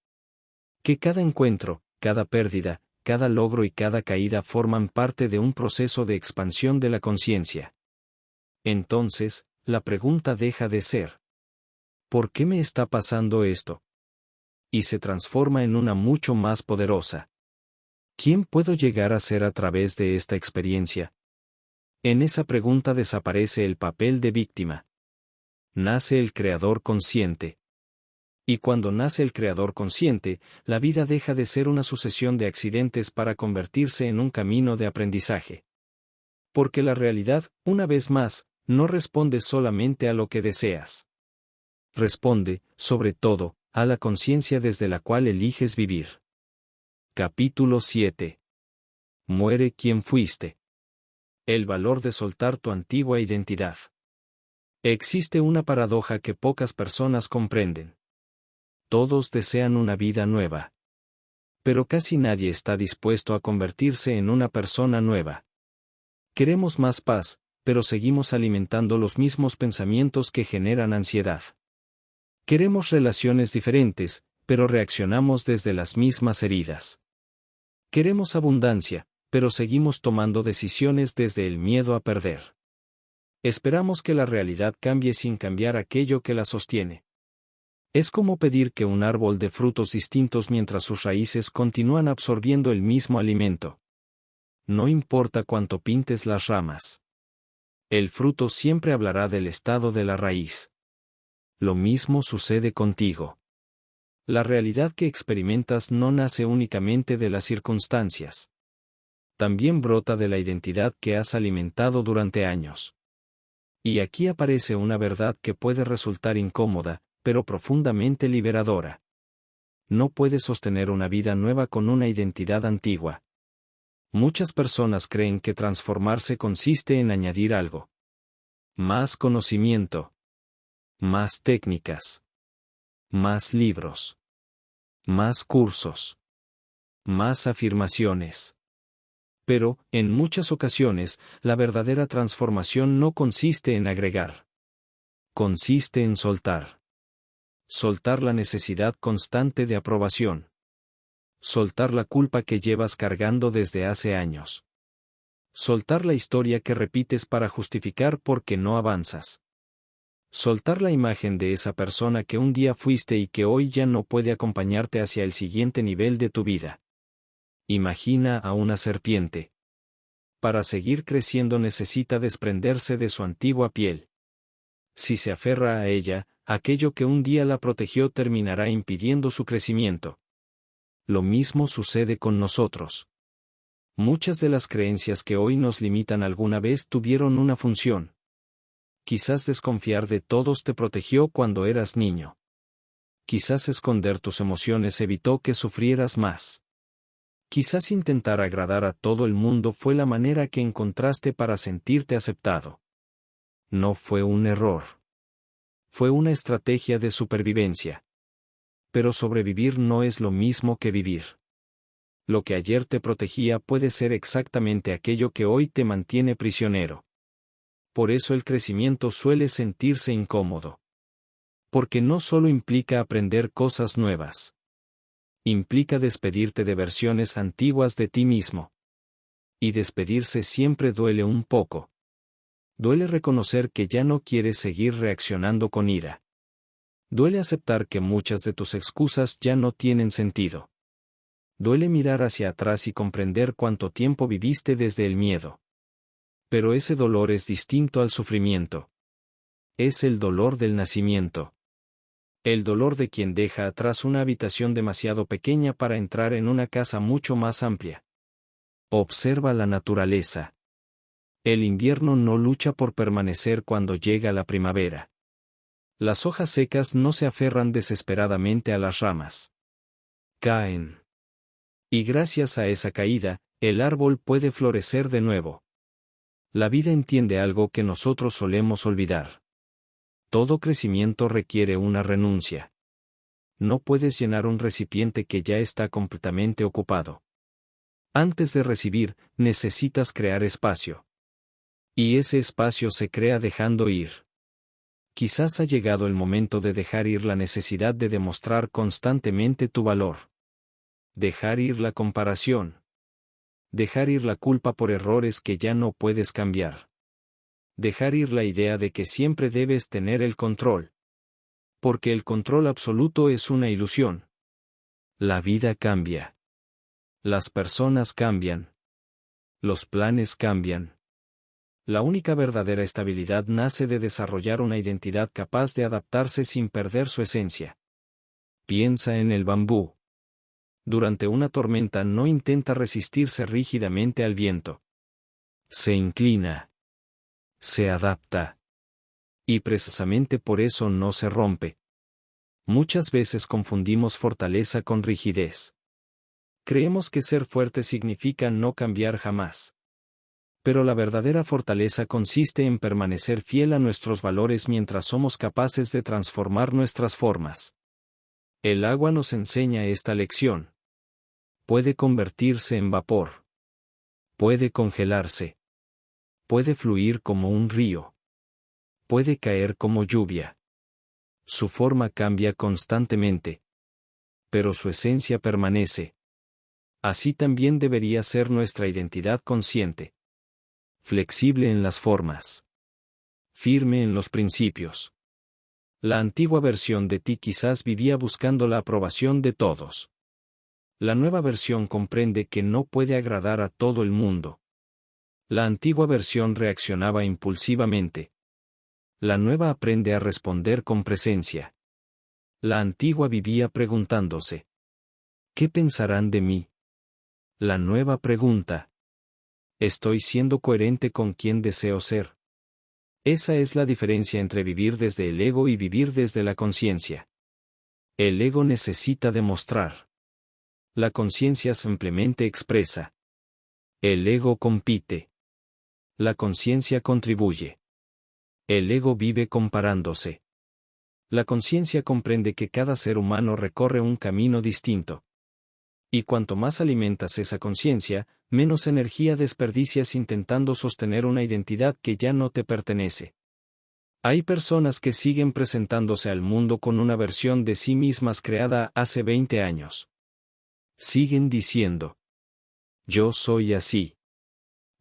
Que cada encuentro, cada pérdida, cada logro y cada caída forman parte de un proceso de expansión de la conciencia. Entonces, la pregunta deja de ser: ¿por qué me está pasando esto? Y se transforma en una mucho más poderosa: ¿quién puedo llegar a ser a través de esta experiencia? En esa pregunta desaparece el papel de víctima. Nace el creador consciente. Y cuando nace el creador consciente, la vida deja de ser una sucesión de accidentes para convertirse en un camino de aprendizaje. Porque la realidad, una vez más, no responde solamente a lo que deseas. Responde, sobre todo, a la conciencia desde la cual eliges vivir. Capítulo 7. Muere quien fuiste. El valor de soltar tu antigua identidad. Existe una paradoja que pocas personas comprenden. Todos desean una vida nueva. Pero casi nadie está dispuesto a convertirse en una persona nueva. Queremos más paz, pero seguimos alimentando los mismos pensamientos que generan ansiedad. Queremos relaciones diferentes, pero reaccionamos desde las mismas heridas. Queremos abundancia, pero seguimos tomando decisiones desde el miedo a perder. Esperamos que la realidad cambie sin cambiar aquello que la sostiene. Es como pedir que un árbol dé frutos distintos mientras sus raíces continúan absorbiendo el mismo alimento. No importa cuánto pintes las ramas. El fruto siempre hablará del estado de la raíz. Lo mismo sucede contigo. La realidad que experimentas no nace únicamente de las circunstancias. También brota de la identidad que has alimentado durante años. Y aquí aparece una verdad que puede resultar incómoda: pero profundamente liberadora. No puedes sostener una vida nueva con una identidad antigua. Muchas personas creen que transformarse consiste en añadir algo. Más conocimiento. Más técnicas. Más libros. Más cursos. Más afirmaciones. Pero, en muchas ocasiones, la verdadera transformación no consiste en agregar. Consiste en soltar. Soltar la necesidad constante de aprobación. Soltar la culpa que llevas cargando desde hace años. Soltar la historia que repites para justificar por qué no avanzas. Soltar la imagen de esa persona que un día fuiste y que hoy ya no puede acompañarte hacia el siguiente nivel de tu vida. Imagina a una serpiente. Para seguir creciendo necesita desprenderse de su antigua piel. Si se aferra a ella, aquello que un día la protegió terminará impidiendo su crecimiento. Lo mismo sucede con nosotros. Muchas de las creencias que hoy nos limitan alguna vez tuvieron una función. Quizás desconfiar de todos te protegió cuando eras niño. Quizás esconder tus emociones evitó que sufrieras más. Quizás intentar agradar a todo el mundo fue la manera que encontraste para sentirte aceptado. No fue un error. Fue una estrategia de supervivencia. Pero sobrevivir no es lo mismo que vivir. Lo que ayer te protegía puede ser exactamente aquello que hoy te mantiene prisionero. Por eso el crecimiento suele sentirse incómodo. Porque no solo implica aprender cosas nuevas. Implica despedirte de versiones antiguas de ti mismo. Y despedirse siempre duele un poco. Duele reconocer que ya no quieres seguir reaccionando con ira. Duele aceptar que muchas de tus excusas ya no tienen sentido. Duele mirar hacia atrás y comprender cuánto tiempo viviste desde el miedo. Pero ese dolor es distinto al sufrimiento. Es el dolor del nacimiento. El dolor de quien deja atrás una habitación demasiado pequeña para entrar en una casa mucho más amplia. Observa la naturaleza. El invierno no lucha por permanecer cuando llega la primavera. Las hojas secas no se aferran desesperadamente a las ramas. Caen. Y gracias a esa caída, el árbol puede florecer de nuevo. La vida entiende algo que nosotros solemos olvidar. Todo crecimiento requiere una renuncia. No puedes llenar un recipiente que ya está completamente ocupado. Antes de recibir, necesitas crear espacio. Y ese espacio se crea dejando ir. Quizás ha llegado el momento de dejar ir la necesidad de demostrar constantemente tu valor. Dejar ir la comparación. Dejar ir la culpa por errores que ya no puedes cambiar. Dejar ir la idea de que siempre debes tener el control. Porque el control absoluto es una ilusión. La vida cambia. Las personas cambian. Los planes cambian. La única verdadera estabilidad nace de desarrollar una identidad capaz de adaptarse sin perder su esencia. Piensa en el bambú. Durante una tormenta no intenta resistirse rígidamente al viento. Se inclina. Se adapta. Y precisamente por eso no se rompe. Muchas veces confundimos fortaleza con rigidez. Creemos que ser fuerte significa no cambiar jamás. Pero la verdadera fortaleza consiste en permanecer fiel a nuestros valores mientras somos capaces de transformar nuestras formas. El agua nos enseña esta lección. Puede convertirse en vapor. Puede congelarse. Puede fluir como un río. Puede caer como lluvia. Su forma cambia constantemente. Pero su esencia permanece. Así también debería ser nuestra identidad consciente. Flexible en las formas. Firme en los principios. La antigua versión de ti quizás vivía buscando la aprobación de todos. La nueva versión comprende que no puede agradar a todo el mundo. La antigua versión reaccionaba impulsivamente. La nueva aprende a responder con presencia. La antigua vivía preguntándose: ¿qué pensarán de mí? La nueva pregunta: ¿estoy siendo coherente con quien deseo ser? Esa es la diferencia entre vivir desde el ego y vivir desde la conciencia. El ego necesita demostrar. La conciencia simplemente expresa. El ego compite. La conciencia contribuye. El ego vive comparándose. La conciencia comprende que cada ser humano recorre un camino distinto. Y cuanto más alimentas esa conciencia, menos energía desperdicias intentando sostener una identidad que ya no te pertenece. Hay personas que siguen presentándose al mundo con una versión de sí mismas creada hace 20 años. Siguen diciendo: yo soy así.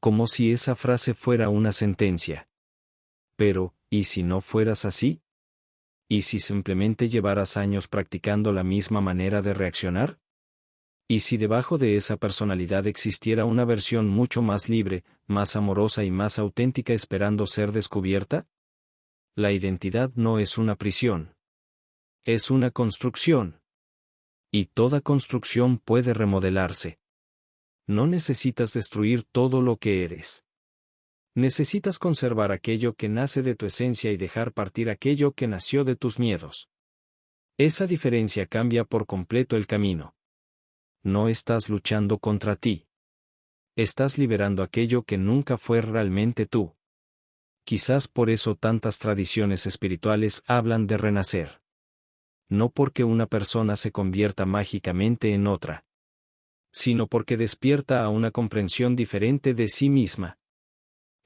Como si esa frase fuera una sentencia. Pero, ¿y si no fueras así? ¿Y si simplemente llevaras años practicando la misma manera de reaccionar? ¿Y si debajo de esa personalidad existiera una versión mucho más libre, más amorosa y más auténtica esperando ser descubierta? La identidad no es una prisión. Es una construcción. Y toda construcción puede remodelarse. No necesitas destruir todo lo que eres. Necesitas conservar aquello que nace de tu esencia y dejar partir aquello que nació de tus miedos. Esa diferencia cambia por completo el camino. No estás luchando contra ti. Estás liberando aquello que nunca fue realmente tú. Quizás por eso tantas tradiciones espirituales hablan de renacer. No porque una persona se convierta mágicamente en otra, sino porque despierta a una comprensión diferente de sí misma.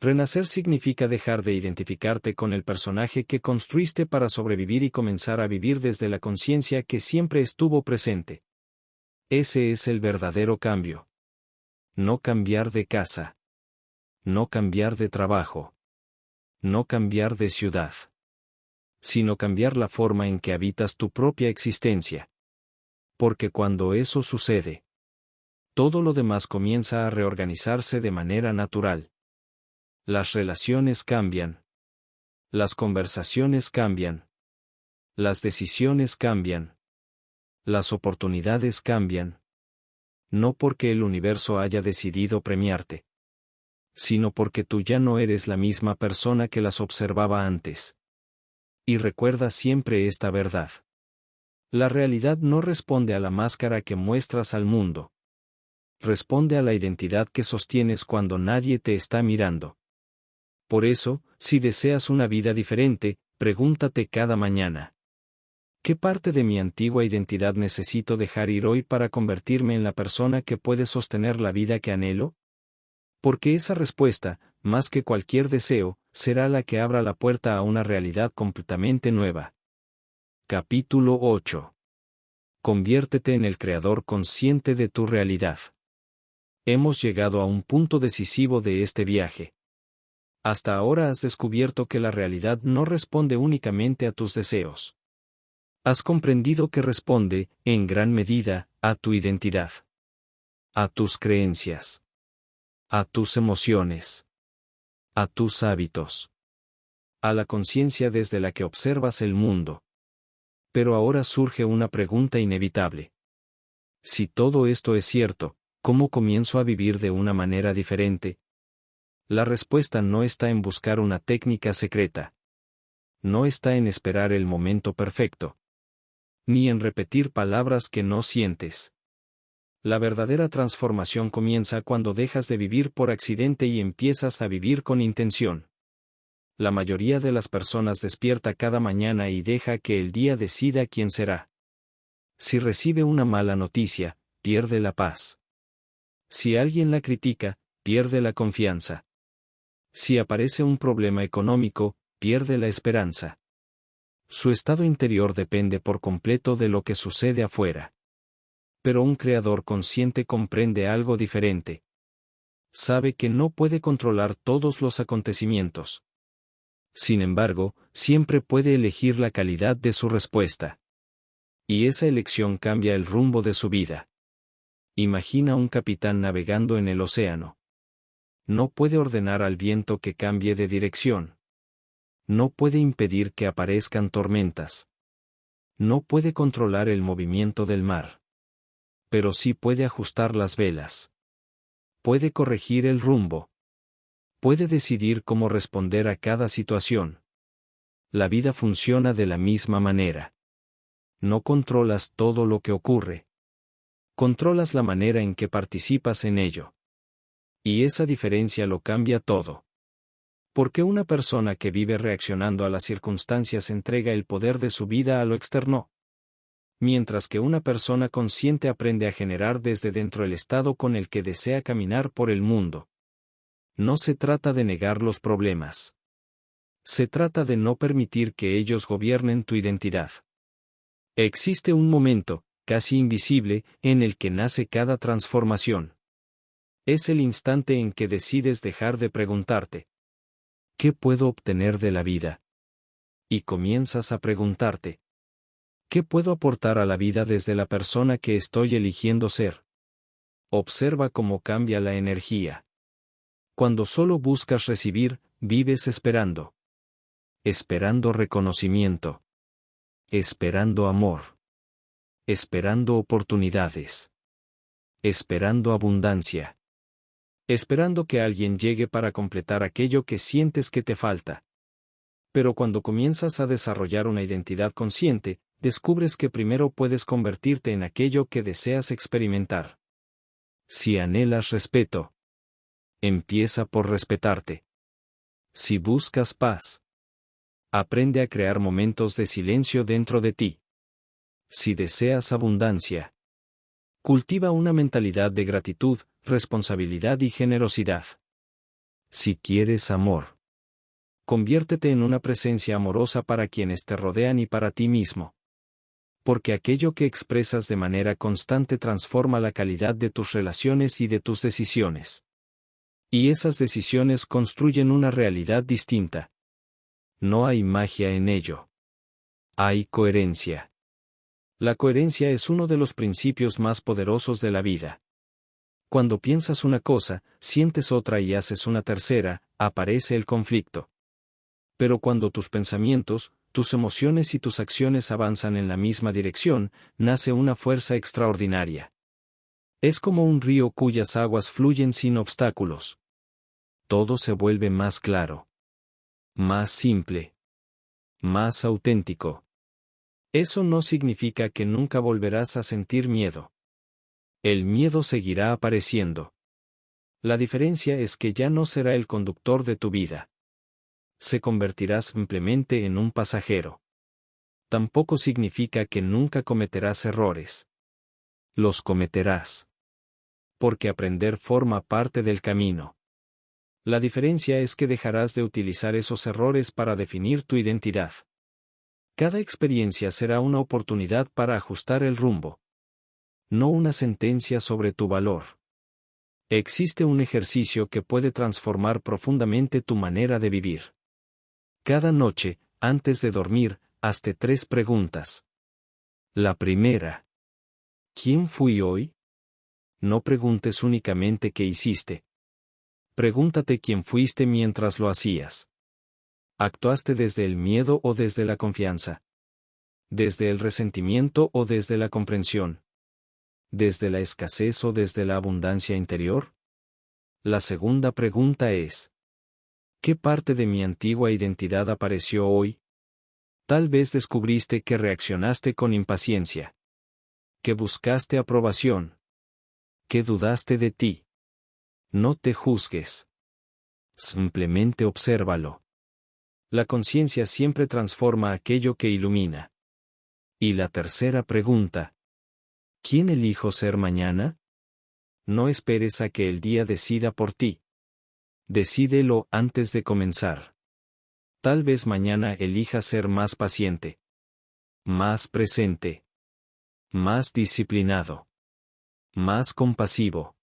Renacer significa dejar de identificarte con el personaje que construiste para sobrevivir y comenzar a vivir desde la conciencia que siempre estuvo presente. Ese es el verdadero cambio. No cambiar de casa. No cambiar de trabajo. No cambiar de ciudad. Sino cambiar la forma en que habitas tu propia existencia. Porque cuando eso sucede, todo lo demás comienza a reorganizarse de manera natural. Las relaciones cambian. Las conversaciones cambian. Las decisiones cambian. Las oportunidades cambian. No porque el universo haya decidido premiarte, sino porque tú ya no eres la misma persona que las observaba antes. Y recuerda siempre esta verdad. La realidad no responde a la máscara que muestras al mundo. Responde a la identidad que sostienes cuando nadie te está mirando. Por eso, si deseas una vida diferente, pregúntate cada mañana: ¿qué parte de mi antigua identidad necesito dejar ir hoy para convertirme en la persona que puede sostener la vida que anhelo? Porque esa respuesta, más que cualquier deseo, será la que abra la puerta a una realidad completamente nueva. Capítulo 8. Conviértete en el creador consciente de tu realidad. Hemos llegado a un punto decisivo de este viaje. Hasta ahora has descubierto que la realidad no responde únicamente a tus deseos. Has comprendido que responde, en gran medida, a tu identidad. A tus creencias. A tus emociones. A tus hábitos. A la conciencia desde la que observas el mundo. Pero ahora surge una pregunta inevitable. Si todo esto es cierto, ¿cómo comienzo a vivir de una manera diferente? La respuesta no está en buscar una técnica secreta. No está en esperar el momento perfecto. Ni en repetir palabras que no sientes. La verdadera transformación comienza cuando dejas de vivir por accidente y empiezas a vivir con intención. La mayoría de las personas despierta cada mañana y deja que el día decida quién será. Si recibe una mala noticia, pierde la paz. Si alguien la critica, pierde la confianza. Si aparece un problema económico, pierde la esperanza. Su estado interior depende por completo de lo que sucede afuera. Pero un creador consciente comprende algo diferente. Sabe que no puede controlar todos los acontecimientos. Sin embargo, siempre puede elegir la calidad de su respuesta. Y esa elección cambia el rumbo de su vida. Imagina un capitán navegando en el océano. No puede ordenar al viento que cambie de dirección. No puede impedir que aparezcan tormentas. No puede controlar el movimiento del mar. Pero sí puede ajustar las velas. Puede corregir el rumbo. Puede decidir cómo responder a cada situación. La vida funciona de la misma manera. No controlas todo lo que ocurre. Controlas la manera en que participas en ello. Y esa diferencia lo cambia todo. Porque una persona que vive reaccionando a las circunstancias entrega el poder de su vida a lo externo. Mientras que una persona consciente aprende a generar desde dentro el estado con el que desea caminar por el mundo. No se trata de negar los problemas. Se trata de no permitir que ellos gobiernen tu identidad. Existe un momento, casi invisible, en el que nace cada transformación. Es el instante en que decides dejar de preguntarte, ¿qué puedo obtener de la vida? Y comienzas a preguntarte, ¿qué puedo aportar a la vida desde la persona que estoy eligiendo ser? Observa cómo cambia la energía. Cuando solo buscas recibir, vives esperando. Esperando reconocimiento. Esperando amor. Esperando oportunidades. Esperando abundancia. Esperando que alguien llegue para completar aquello que sientes que te falta. Pero cuando comienzas a desarrollar una identidad consciente, descubres que primero puedes convertirte en aquello que deseas experimentar. Si anhelas respeto, empieza por respetarte. Si buscas paz, aprende a crear momentos de silencio dentro de ti. Si deseas abundancia, cultiva una mentalidad de gratitud, responsabilidad y generosidad. Si quieres amor, conviértete en una presencia amorosa para quienes te rodean y para ti mismo. Porque aquello que expresas de manera constante transforma la calidad de tus relaciones y de tus decisiones. Y esas decisiones construyen una realidad distinta. No hay magia en ello. Hay coherencia. La coherencia es uno de los principios más poderosos de la vida. Cuando piensas una cosa, sientes otra y haces una tercera, aparece el conflicto. Pero cuando tus pensamientos, tus emociones y tus acciones avanzan en la misma dirección, nace una fuerza extraordinaria. Es como un río cuyas aguas fluyen sin obstáculos. Todo se vuelve más claro. Más simple. Más auténtico. Eso no significa que nunca volverás a sentir miedo. El miedo seguirá apareciendo. La diferencia es que ya no será el conductor de tu vida. Se convertirá simplemente en un pasajero. Tampoco significa que nunca cometerás errores. Los cometerás. Porque aprender forma parte del camino. La diferencia es que dejarás de utilizar esos errores para definir tu identidad. Cada experiencia será una oportunidad para ajustar el rumbo. No una sentencia sobre tu valor. Existe un ejercicio que puede transformar profundamente tu manera de vivir. Cada noche, antes de dormir, hazte 3 preguntas. La primera. ¿Quién fui hoy? No preguntes únicamente qué hiciste. Pregúntate quién fuiste mientras lo hacías. ¿Actuaste desde el miedo o desde la confianza? ¿Desde el resentimiento o desde la comprensión? ¿Desde la escasez o desde la abundancia interior? La segunda pregunta es: ¿qué parte de mi antigua identidad apareció hoy? Tal vez descubriste que reaccionaste con impaciencia. Que buscaste aprobación. Que dudaste de ti. No te juzgues. Simplemente obsérvalo. La conciencia siempre transforma aquello que ilumina. Y la tercera pregunta: ¿quién elijo ser mañana? No esperes a que el día decida por ti. Decídelo antes de comenzar. Tal vez mañana elija ser más paciente. Más presente. Más disciplinado. Más compasivo.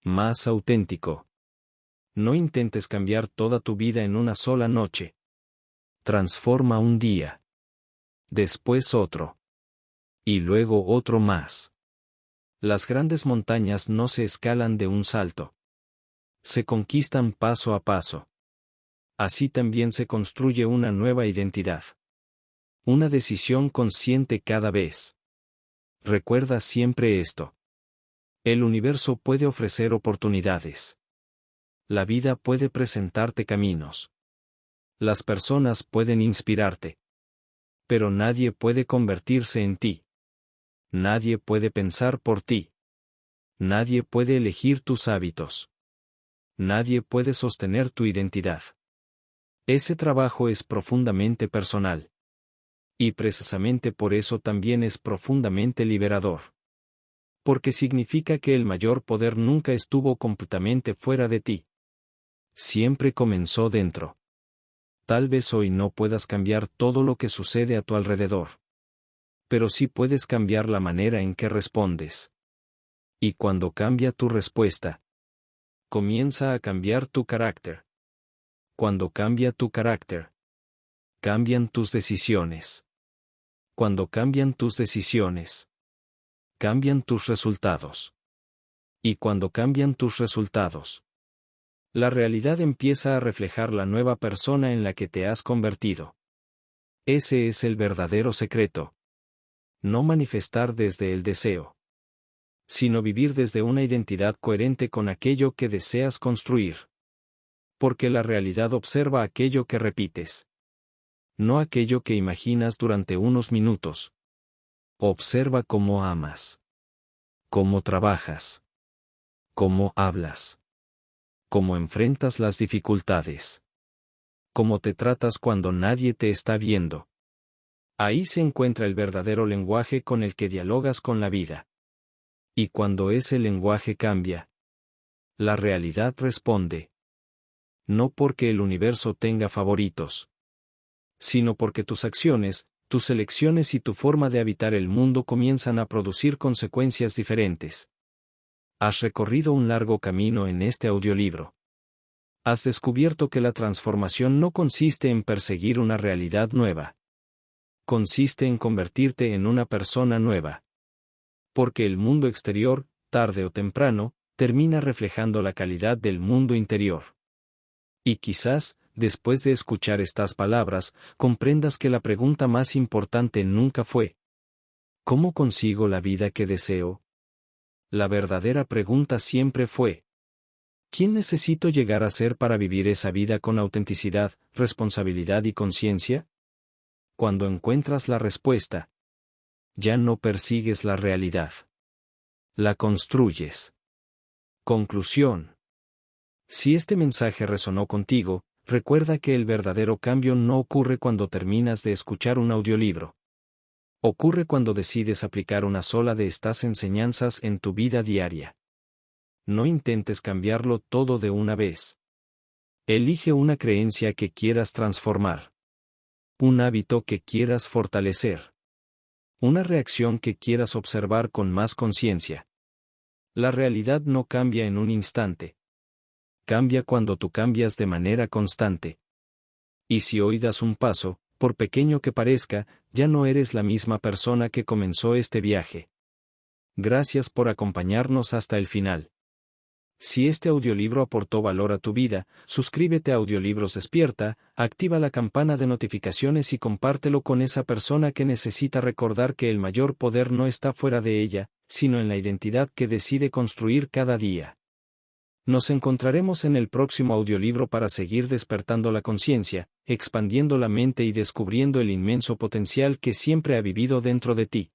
Más auténtico. No intentes cambiar toda tu vida en una sola noche. Transforma un día. Después otro. Y luego otro más. Las grandes montañas no se escalan de un salto. Se conquistan paso a paso. Así también se construye una nueva identidad. Una decisión consciente cada vez. Recuerda siempre esto. El universo puede ofrecer oportunidades. La vida puede presentarte caminos. Las personas pueden inspirarte. Pero nadie puede convertirse en ti. Nadie puede pensar por ti. Nadie puede elegir tus hábitos. Nadie puede sostener tu identidad. Ese trabajo es profundamente personal. Y precisamente por eso también es profundamente liberador. Porque significa que el mayor poder nunca estuvo completamente fuera de ti. Siempre comenzó dentro. Tal vez hoy no puedas cambiar todo lo que sucede a tu alrededor. Pero sí puedes cambiar la manera en que respondes. Y cuando cambia tu respuesta, comienza a cambiar tu carácter. Cuando cambia tu carácter, cambian tus decisiones. Cuando cambian tus decisiones, cambian tus resultados. Y cuando cambian tus resultados, la realidad empieza a reflejar la nueva persona en la que te has convertido. Ese es el verdadero secreto. No manifestar desde el deseo, sino vivir desde una identidad coherente con aquello que deseas construir. Porque la realidad observa aquello que repites, no aquello que imaginas durante unos minutos. Observa cómo amas, cómo trabajas, cómo hablas, cómo enfrentas las dificultades, cómo te tratas cuando nadie te está viendo. Ahí se encuentra el verdadero lenguaje con el que dialogas con la vida. Y cuando ese lenguaje cambia, la realidad responde. No porque el universo tenga favoritos, sino porque tus acciones, tus elecciones y tu forma de habitar el mundo comienzan a producir consecuencias diferentes. Has recorrido un largo camino en este audiolibro. Has descubierto que la transformación no consiste en perseguir una realidad nueva. Consiste en convertirte en una persona nueva. Porque el mundo exterior, tarde o temprano, termina reflejando la calidad del mundo interior. Y quizás, después de escuchar estas palabras, comprendas que la pregunta más importante nunca fue: ¿cómo consigo la vida que deseo? La verdadera pregunta siempre fue: ¿quién necesito llegar a ser para vivir esa vida con autenticidad, responsabilidad y conciencia? Cuando encuentras la respuesta, ya no persigues la realidad. La construyes. Conclusión. Si este mensaje resonó contigo, recuerda que el verdadero cambio no ocurre cuando terminas de escuchar un audiolibro. Ocurre cuando decides aplicar una sola de estas enseñanzas en tu vida diaria. No intentes cambiarlo todo de una vez. Elige una creencia que quieras transformar. Un hábito que quieras fortalecer. Una reacción que quieras observar con más conciencia. La realidad no cambia en un instante. Cambia cuando tú cambias de manera constante. Y si hoy das un paso, por pequeño que parezca, ya no eres la misma persona que comenzó este viaje. Gracias por acompañarnos hasta el final. Si este audiolibro aportó valor a tu vida, suscríbete a Audiolibros Despierta, activa la campana de notificaciones y compártelo con esa persona que necesita recordar que el mayor poder no está fuera de ella, sino en la identidad que decide construir cada día. Nos encontraremos en el próximo audiolibro para seguir despertando la conciencia, expandiendo la mente y descubriendo el inmenso potencial que siempre ha vivido dentro de ti.